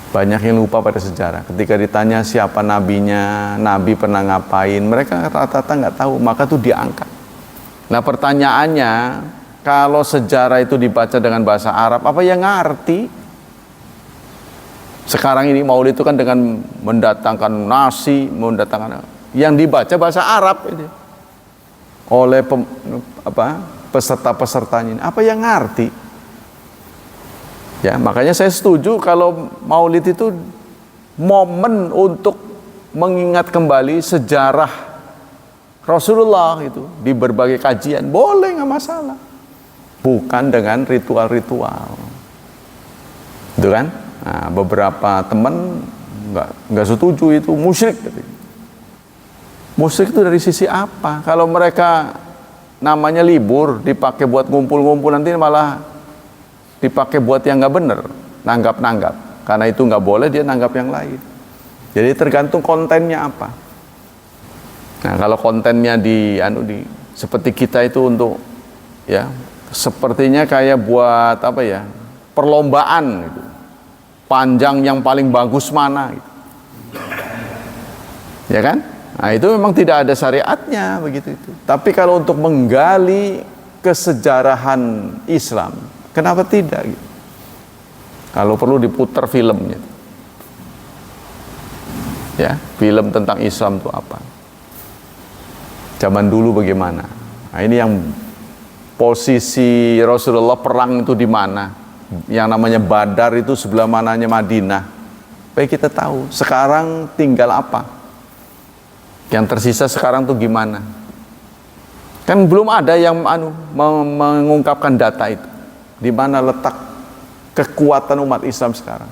Banyak yang lupa pada sejarah. Ketika ditanya siapa nabinya, nabi pernah ngapain, mereka rata-rata nggak tahu, maka tuh diangkat. Nah pertanyaannya, kalau sejarah itu dibaca dengan bahasa Arab, apa yang ngerti? Sekarang ini Maulid itu kan dengan mendatangkan nasi, mendatangkan yang dibaca bahasa Arab ini. Oleh peserta-pesertanya ini, apa yang ngerti? Ya, makanya saya setuju kalau Maulid itu momen untuk mengingat kembali sejarah Rasulullah itu di berbagai kajian, boleh, nggak masalah. Bukan dengan ritual-ritual, itu kan? Nah, beberapa teman nggak setuju itu musyrik. Musyrik itu dari sisi apa? Kalau mereka namanya libur dipakai buat ngumpul-ngumpul, nanti malah dipakai buat yang nggak bener, nanggap-nanggap. Karena itu nggak boleh, dia nanggap yang lain. Jadi tergantung kontennya apa. Nah kalau kontennya seperti kita itu untuk, ya, sepertinya kayak buat perlombaan gitu. Panjang yang paling bagus mana gitu. Ya kan? Nah itu memang tidak ada syariatnya begitu itu. Tapi kalau untuk menggali kesejarahan Islam, kenapa tidak gitu? Kalau perlu diputar filmnya, ya, film tentang Islam itu apa, zaman dulu bagaimana. Nah ini yang posisi Rasulullah perang itu di mana, yang namanya Badar itu sebelah mananya Madinah, baik kita tahu. Sekarang tinggal apa, yang tersisa sekarang tuh gimana, kan belum ada yang mengungkapkan data itu. Di mana letak kekuatan umat Islam sekarang?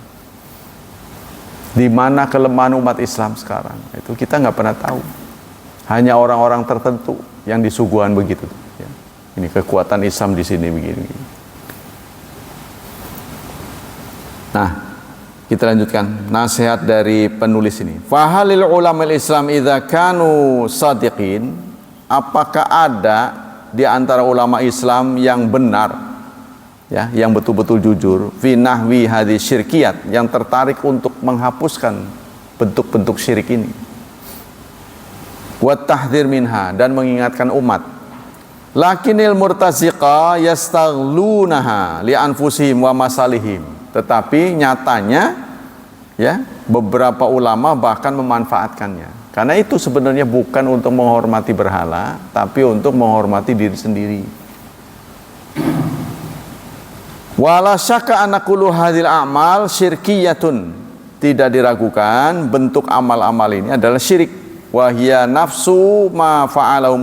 Di mana kelemahan umat Islam sekarang? Itu kita nggak pernah tahu. Hanya orang-orang tertentu yang disuguhan begitu. Ya. Ini kekuatan Islam di sini begini. Nah, kita lanjutkan nasihat dari penulis ini. Fahalil ulama'il Islam idza kanu sadiqin, apakah ada di antara ulama Islam yang benar, ya, yang betul-betul jujur, fi nahwi hadis syirkiyat, yang tertarik untuk menghapuskan bentuk-bentuk syirik ini. wa tahdhir minha, dan mengingatkan umat. Lakinil murtaziqa yastaghlunaha li anfusihim wa masalihim. Tetapi nyatanya ya, beberapa ulama bahkan memanfaatkannya. Karena itu sebenarnya bukan untuk menghormati berhala, tapi untuk menghormati diri sendiri. Wala syakka anna kullu hadhil a'mal syirkiyatun. Tidak diragukan bentuk amal-amal ini adalah syirik. Wa hiya nafsu ma fa'alahu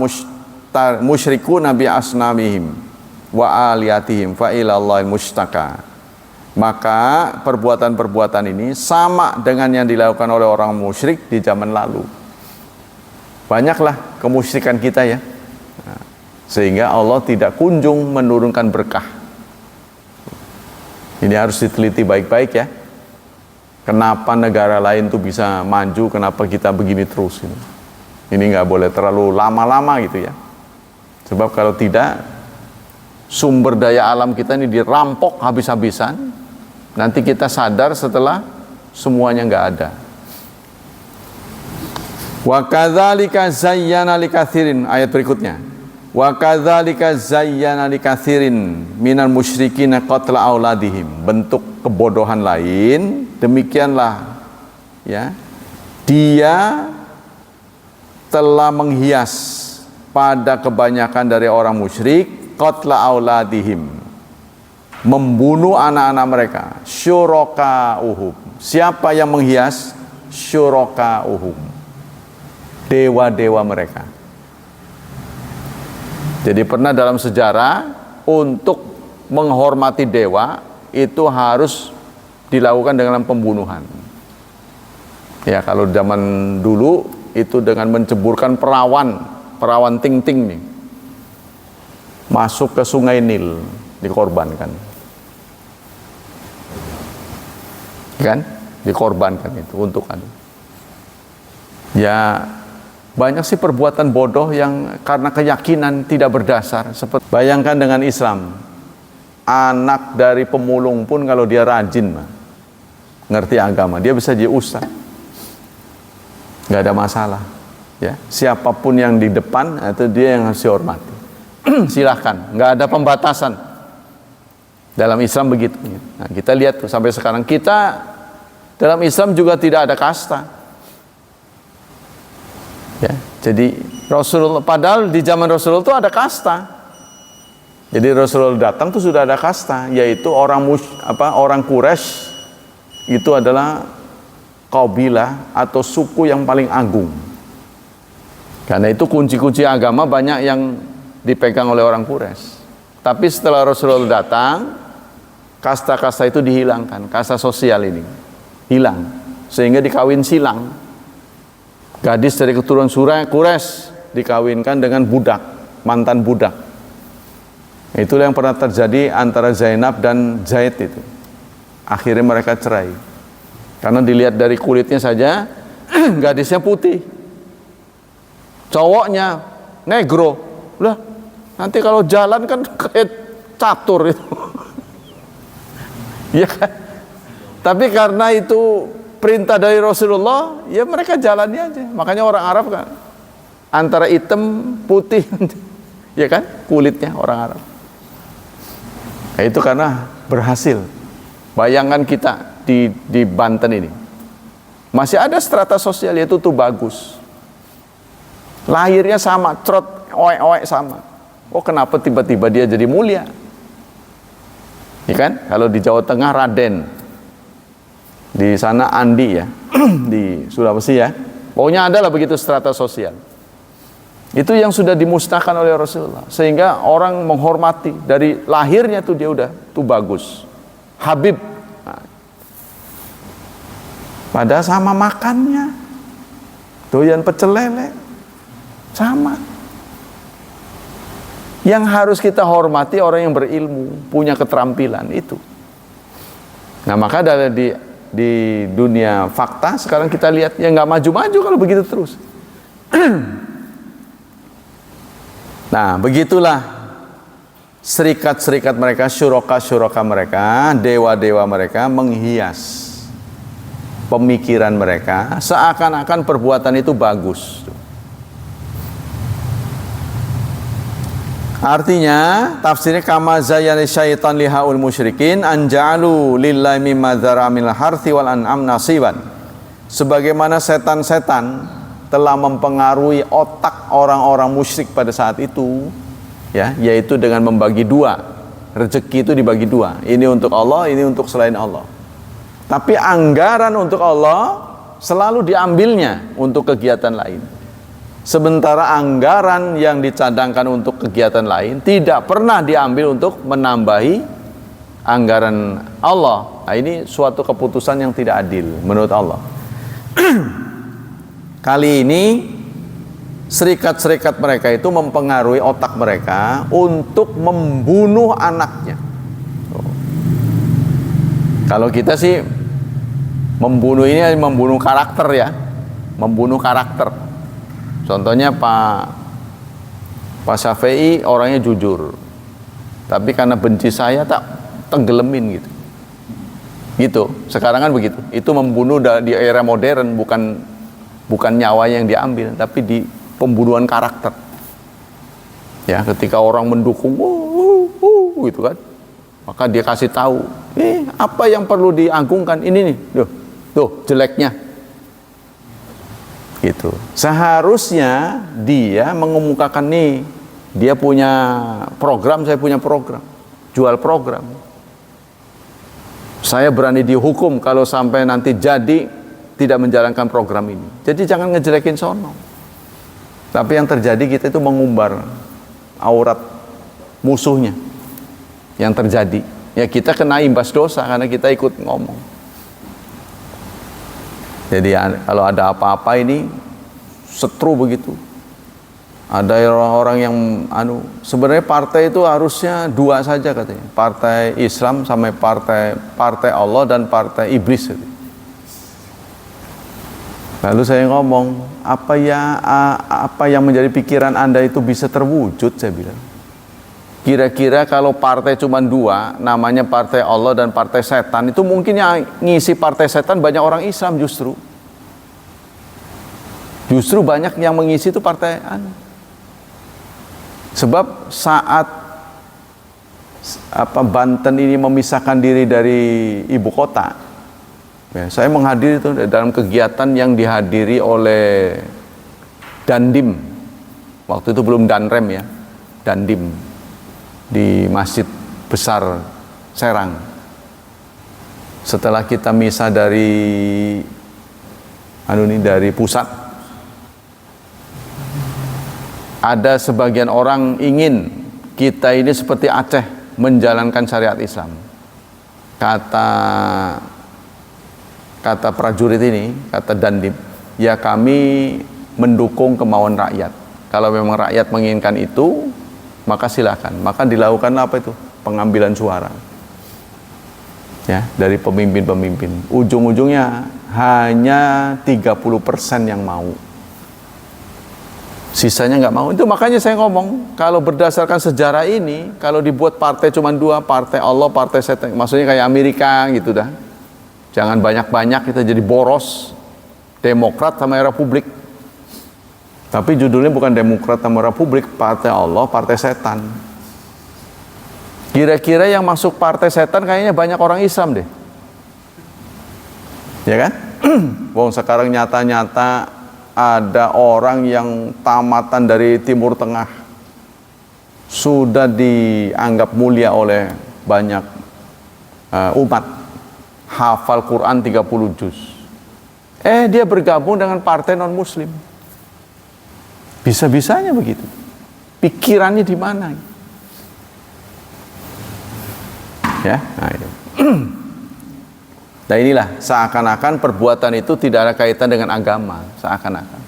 musyrikuna bi asnamihim wa aliyatihim fa ilallahil mustaka. Maka perbuatan-perbuatan ini sama dengan yang dilakukan oleh orang musyrik di zaman lalu. Banyaklah kemusyrikan kita ya. Sehingga Allah tidak kunjung menurunkan berkah. Ini harus diteliti baik-baik ya. Kenapa negara lain tuh bisa maju, kenapa kita begini terus ini. Ini nggak boleh terlalu lama-lama gitu ya. Sebab kalau tidak, sumber daya alam kita ini dirampok habis-habisan. Nanti kita sadar setelah semuanya nggak ada. Wa kadzalika zayyana likatsirin, ayat berikutnya. Wa kadzalika zayyana likatsirin minal musyrikina qatla auladihim. Bentuk kebodohan lain, demikianlah ya. Dia telah menghias pada kebanyakan dari orang musyrik qatla auladihim, membunuh anak-anak mereka, syuraka'uhum. Siapa yang menghias? Syuraka'uhum, dewa-dewa mereka. Jadi pernah dalam sejarah untuk menghormati dewa itu harus dilakukan dengan pembunuhan. Ya, kalau zaman dulu itu dengan menceburkan perawan ting-ting nih, masuk ke sungai Nil, dikorbankan. Kan? Dikorbankan itu untuk anu. Ya, banyak sih perbuatan bodoh yang karena keyakinan tidak berdasar. Seperti bayangkan dengan Islam, anak dari pemulung pun kalau dia rajin, ngerti agama, dia bisa jadi ustaz, nggak ada masalah. Ya, siapapun yang di depan itu dia yang harus dihormati. Silahkan, nggak ada pembatasan. Dalam Islam begitu. Nah, kita lihat tuh, sampai sekarang kita dalam Islam juga tidak ada kasta. Ya, jadi Rasulullah, padahal di zaman Rasulullah itu ada kasta. Jadi Rasulullah datang tuh sudah ada kasta, yaitu orang Quraisy itu adalah qabilah atau suku yang paling agung. Karena itu kunci-kunci agama banyak yang dipegang oleh orang Quraisy. Tapi setelah Rasulullah datang, kasta-kasta itu dihilangkan, kasta sosial ini hilang, sehingga dikawin silang. Gadis dari keturunan Quraisy dikawinkan dengan budak, mantan budak. Itulah yang pernah terjadi antara Zainab dan Zaid itu. Akhirnya mereka cerai. Karena dilihat dari kulitnya saja, gadisnya putih, cowoknya negro. Lah, nanti kalau jalan kan kayak catur itu. Iya kan? Tapi karena itu perintah dari Rasulullah, ya mereka jalani aja. Makanya orang Arab kan antara hitam putih, ya kan, kulitnya orang Arab. Nah, itu karena berhasil. Bayangkan kita di Banten ini masih ada strata sosial, yaitu tuh bagus. Lahirnya sama, trot, oek-oek sama. Oh, kenapa tiba-tiba dia jadi mulia? Ya kan? Kalau di Jawa Tengah Raden, di sana Andi ya, di Sulawesi ya. Pokoknya adalah begitu strata sosial. Itu yang sudah dimusnahkan oleh Rasulullah, sehingga orang menghormati dari lahirnya tuh dia udah tuh bagus, Habib. Nah, padahal sama makannya, doyan pecel lele, sama. Yang harus kita hormati orang yang berilmu, punya keterampilan itu. Nah, maka di dunia fakta sekarang kita lihat ya nggak maju-maju kalau begitu terus. Nah, begitulah serikat-serikat mereka, syuraka mereka, dewa-dewa mereka menghias pemikiran mereka seakan-akan perbuatan itu bagus. Artinya tafsirnya kama zayyana syaitan lihaul musyrikin anja'alu lillahi mimma dzara minal harthi wal an'am nasiban. Sebagaimana setan-setan telah mempengaruhi otak orang-orang musyrik pada saat itu, ya, yaitu dengan membagi dua. Rezeki itu dibagi dua. Ini untuk Allah, ini untuk selain Allah. Tapi anggaran untuk Allah selalu diambilnya untuk kegiatan lain. Sementara anggaran yang dicadangkan untuk kegiatan lain tidak pernah diambil untuk menambahi anggaran Allah. Nah, ini suatu keputusan yang tidak adil menurut Allah. Kali ini serikat-serikat mereka itu mempengaruhi otak mereka untuk membunuh anaknya. Kalau kita sih membunuh ini membunuh karakter, ya, membunuh karakter. Contohnya Pak Syafi'i orangnya jujur, tapi karena benci saya tak tenggelemin gitu. Gitu. Sekarang kan begitu. Itu membunuh di era modern, bukan nyawa yang diambil, tapi di pembunuhan karakter. Ya, ketika orang mendukung, gitu kan, maka dia kasih tahu, apa yang perlu diagungkan ini nih, tuh jeleknya. Gitu. Seharusnya dia mengemukakan nih, dia punya program, saya punya program, jual program. Saya berani dihukum kalau sampai nanti jadi tidak menjalankan program ini. Jadi jangan ngejelekin sono. Tapi yang terjadi kita itu mengumbar aurat musuhnya. Yang terjadi, ya kita kena imbas dosa karena kita ikut ngomong. Jadi kalau ada apa-apa ini setru begitu. Ada orang-orang yang sebenarnya partai itu harusnya dua saja katanya. Partai Islam sama partai Allah dan partai iblis. Lalu saya ngomong, apa yang menjadi pikiran Anda itu bisa terwujud, saya bilang. Kira-kira kalau partai cuma dua, namanya partai Allah dan partai setan, itu mungkin yang ngisi partai setan banyak orang Islam justru. Justru banyak yang mengisi itu partai Sebab saat Banten ini memisahkan diri dari ibu kota, ya, saya menghadiri itu dalam kegiatan yang dihadiri oleh Dandim. Waktu itu belum Danrem, ya, Dandim di Masjid Besar Serang. Setelah kita misah dari pusat, ada sebagian orang ingin kita ini seperti Aceh menjalankan syariat Islam. Kata prajurit ini, kata Dandim, ya kami mendukung kemauan rakyat. Kalau memang rakyat menginginkan itu, maka silakan. Maka dilakukan apa itu? Pengambilan suara. Ya, dari pemimpin-pemimpin. Ujung-ujungnya hanya 30% yang mau. Sisanya nggak mau. Itu makanya saya ngomong, kalau berdasarkan sejarah ini, kalau dibuat partai cuma dua, partai Allah, partai setan, maksudnya kayak Amerika gitu dah. Jangan banyak-banyak kita jadi boros. Demokrat sama Republik. Tapi judulnya bukan Demokrat sama Republik, partai Allah, partai setan. Kira-kira yang masuk partai setan kayaknya banyak orang Islam deh. Ya kan? Wong sekarang nyata-nyata ada orang yang tamatan dari Timur Tengah sudah dianggap mulia oleh banyak umat, hafal Quran 30 juz. Dia bergabung dengan partai non muslim. Bisa-bisanya begitu. Pikirannya di mana? Ya, nah itu. Nah inilah, seakan-akan perbuatan itu tidak ada kaitan dengan agama, seakan-akan.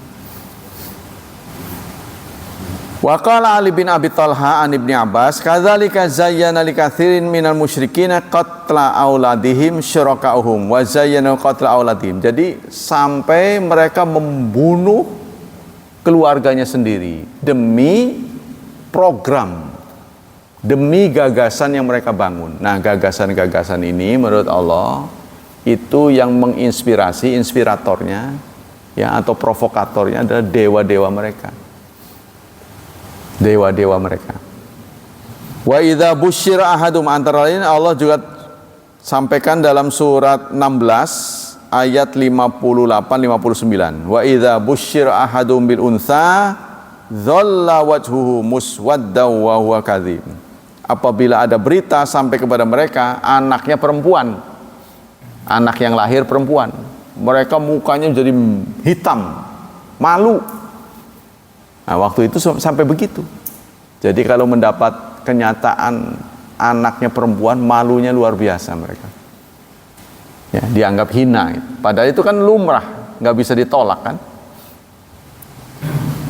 Wa qala Ali bin Abi Thalha an Ibnu Abbas, kadzalika zayyana likatsirin minal musyrikina qatla auladihim syuraka'uhum wa zayyana qatla auladihim. Jadi sampai mereka membunuh keluarganya sendiri demi program, demi gagasan yang mereka bangun. Nah, gagasan-gagasan ini menurut Allah itu yang menginspirasi, inspiratornya, ya, atau provokatornya adalah dewa-dewa mereka. Dewa-dewa mereka. Wa idza busyira ahadum, antara lain Allah juga sampaikan dalam surat 16 ayat 58-59. Wa idza busyira ahadum bil untha dhalla wajhuhu muswaddaw wa huwa kadzib. Apabila ada berita sampai kepada mereka anaknya perempuan, anak yang lahir perempuan, mereka mukanya jadi hitam, malu. Nah, waktu itu sampai begitu. Jadi kalau mendapat kenyataan anaknya perempuan, malunya luar biasa mereka. Ya, dianggap hina. Padahal itu kan lumrah, nggak bisa ditolak kan.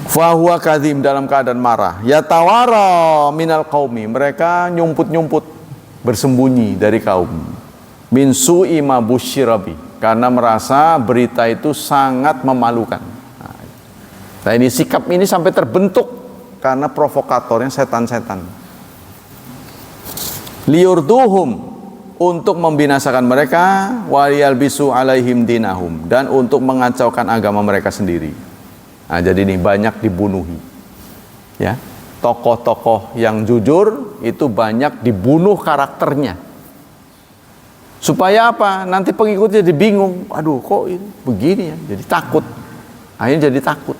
Fahuwa kadzim, dalam keadaan marah. Yatawara minal qaumi, mereka nyumput-nyumput, bersembunyi dari kaum. Min su'i ma busyirabi, karena merasa berita itu sangat memalukan. Nah, ini sikap ini sampai terbentuk karena provokatornya setan-setan. Liurduhum, untuk membinasakan mereka, waliyalbisu alaihim dinahum, dan untuk mengacaukan agama mereka sendiri. Nah, jadi ini banyak dibunuhi. Ya, tokoh-tokoh yang jujur itu banyak dibunuh karakternya. Supaya apa? Nanti pengikutnya jadi bingung. Aduh, kok ini begini ya? Jadi takut. Akhirnya jadi takut.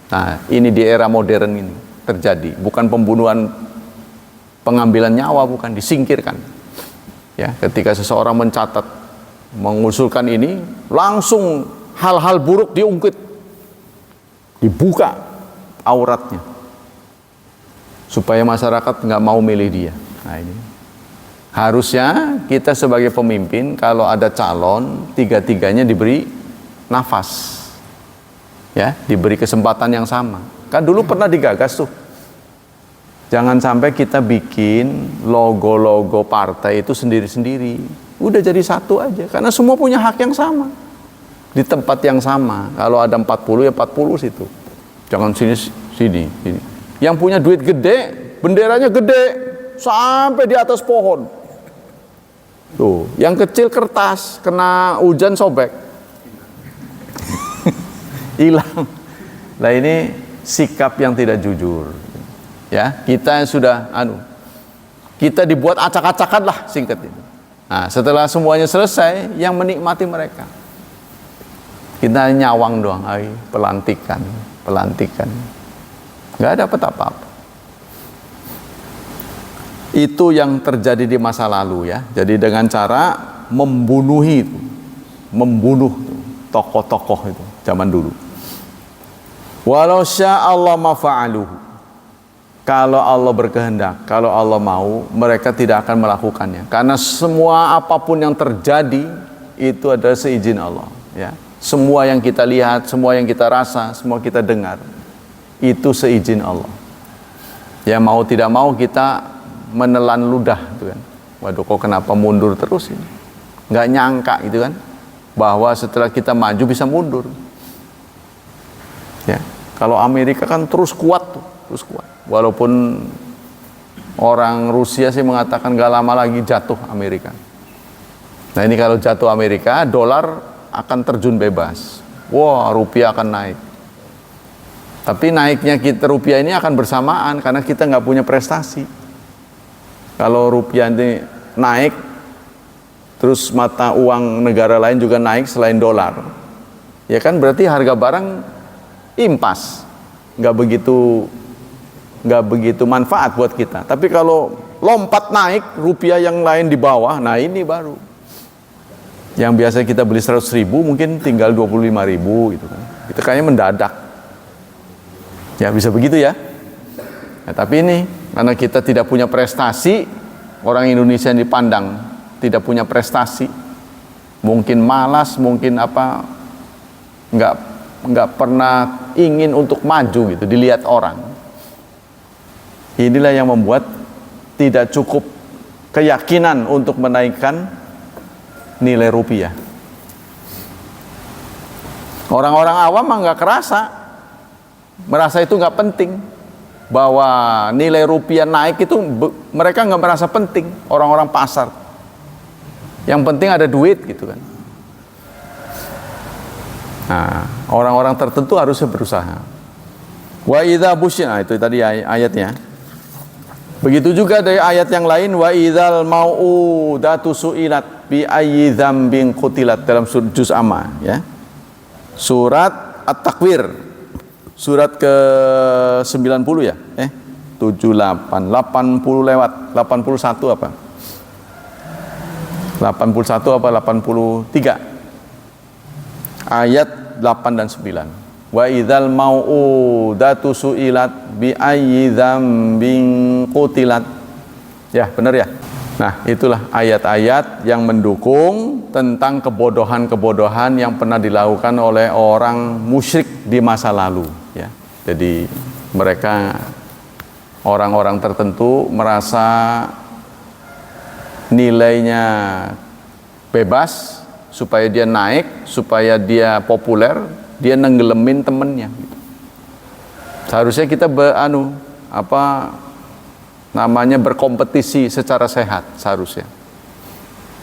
Nah, ini di era modern ini terjadi. Bukan pembunuhan, pengambilan nyawa, bukan, disingkirkan. Ya, ketika seseorang mencatat, mengusulkan ini, langsung hal-hal buruk diungkit, dibuka auratnya, supaya masyarakat nggak mau milih dia. Nah, ini harusnya kita sebagai pemimpin, kalau ada calon, tiga-tiganya diberi nafas, ya, diberi kesempatan yang sama. Kan dulu pernah digagas tuh, jangan sampai kita bikin logo-logo partai itu sendiri-sendiri. Udah jadi satu aja, karena semua punya hak yang sama, di tempat yang sama. Kalau ada 40 ya 40 situ, jangan sini. Yang punya duit gede, benderanya gede sampai di atas pohon. Tuh, yang kecil kertas, kena hujan sobek, hilang. Nah, ini sikap yang tidak jujur. Ya, kita sudah kita dibuat acak-acakan lah, singkat ini. Nah, setelah semuanya selesai, yang menikmati mereka. Kita nyawang doang, pelantikan. Nggak dapat apa-apa. Itu yang terjadi di masa lalu, ya. Jadi dengan cara membunuh tokoh-tokoh itu zaman dulu. Walau sya'allahu ma fa'aluhu, kalau Allah berkehendak, kalau Allah mau, mereka tidak akan melakukannya. Karena semua apapun yang terjadi itu adalah seizin Allah, ya. Semua yang kita lihat, semua yang kita rasa, semua kita dengar, itu seizin Allah. Ya, mau tidak mau kita menelan ludah, gitu kan. Waduh, kok kenapa mundur terus ini? Nggak nyangka, gitu kan, bahwa setelah kita maju bisa mundur. Ya, kalau Amerika kan terus kuat. Walaupun orang Rusia sih mengatakan gak lama lagi jatuh Amerika. Nah, ini kalau jatuh Amerika, dolar akan terjun bebas. Wah, rupiah akan naik. Tapi naiknya rupiah ini akan bersamaan karena kita nggak punya prestasi. Kalau rupiah ini naik, terus mata uang negara lain juga naik selain dolar, ya kan berarti harga barang impas, nggak begitu manfaat buat kita. Tapi kalau lompat naik, rupiah yang lain di bawah, nah ini baru. Yang biasa kita beli 100.000 mungkin tinggal 25.000 gitu kan. Itu kayaknya mendadak. Ya, bisa begitu ya. Nah, tapi ini karena kita tidak punya prestasi, orang Indonesia yang dipandang tidak punya prestasi, mungkin malas, mungkin nggak pernah ingin untuk maju gitu, dilihat orang. Inilah yang membuat tidak cukup keyakinan untuk menaikkan nilai rupiah. Orang-orang awam mah nggak merasa itu nggak penting, bahwa nilai rupiah naik itu mereka nggak merasa penting. Orang-orang pasar, yang penting ada duit gitu kan. Nah, orang-orang tertentu harusnya berusaha. Wa idza busyira, itu tadi ayatnya. Begitu juga dari ayat yang lain, wa idzal mau'udatu su'ilat bi ayyi dzambin qutilat, dalam juz Amma, ya. Surat At-Takwir, surat ke-90 ya. 78, 80 lewat, 81 apa? 81 apa 83? Ayat 8 dan 9. Wa idzal mau'udatu su'ilat bi ayyi dzambin qutilat. Ya, benar ya? Nah, itulah ayat-ayat yang mendukung tentang kebodohan-kebodohan yang pernah dilakukan oleh orang musyrik di masa lalu, ya. Jadi mereka, orang-orang tertentu merasa nilainya bebas supaya dia naik, supaya dia populer, dia nenggelemin temennya. Seharusnya kita berkompetisi secara sehat seharusnya.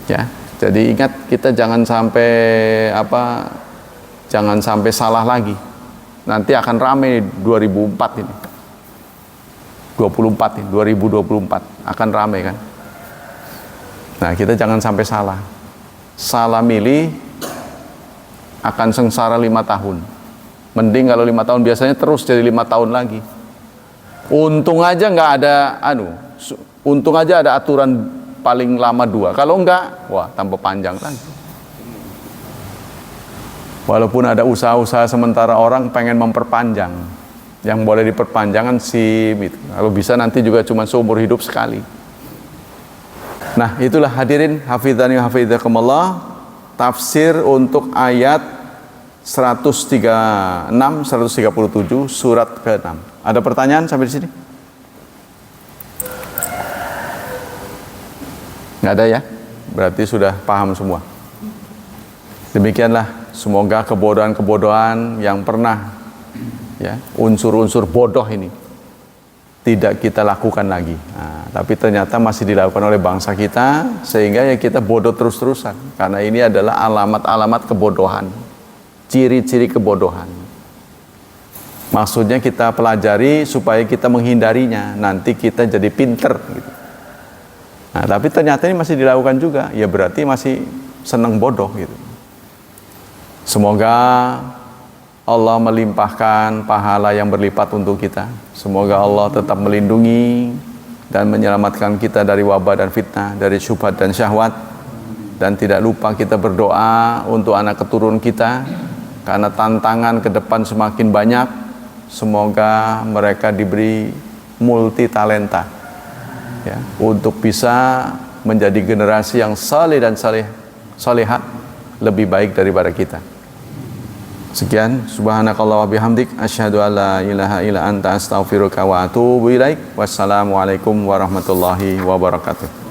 Ya, jadi ingat, kita jangan sampai salah lagi. Nanti akan ramai 2004 ini. 2024 akan ramai kan. Nah, kita jangan sampai salah. Salah milih akan sengsara 5 tahun. Mending kalau 5 tahun, biasanya terus jadi 5 tahun lagi. Untung aja nggak ada untung aja ada aturan paling lama 2. Kalau enggak, wah, tambah panjang lagi. Walaupun ada usaha-usaha sementara, orang pengen memperpanjang. Yang boleh diperpanjangan SIM itu. Kalau bisa nanti juga cuma seumur hidup sekali. Nah, itulah hadirin hafizani wa hafizakumullah, tafsir untuk ayat 136 137 surat ke-6. Ada pertanyaan sampai di sini? Nggak ada ya? Berarti sudah paham semua. Demikianlah, semoga kebodohan-kebodohan yang pernah, ya, unsur-unsur bodoh ini tidak kita lakukan lagi. Nah, tapi ternyata masih dilakukan oleh bangsa kita, sehingga ya kita bodoh terus-terusan. Karena ini adalah alamat-alamat kebodohan, ciri-ciri kebodohan. Maksudnya kita pelajari supaya kita menghindarinya, nanti kita jadi pinter gitu. Nah, tapi ternyata ini masih dilakukan juga, ya berarti masih senang bodoh gitu. Semoga Allah melimpahkan pahala yang berlipat untuk kita. Semoga Allah tetap melindungi dan menyelamatkan kita dari wabah dan fitnah, dari syubhat dan syahwat. Dan tidak lupa kita berdoa untuk anak keturunan kita, karena tantangan ke depan semakin banyak. Semoga mereka diberi multi talenta, ya, untuk bisa menjadi generasi yang saleh dan salihah, lebih baik daripada kita. Sekian, subhanakallah wa bihamdik, asyhadu an la ilaha illa anta astaghfiruka wa atubu ilaik. Wassalamualaikum warahmatullahi wabarakatuh.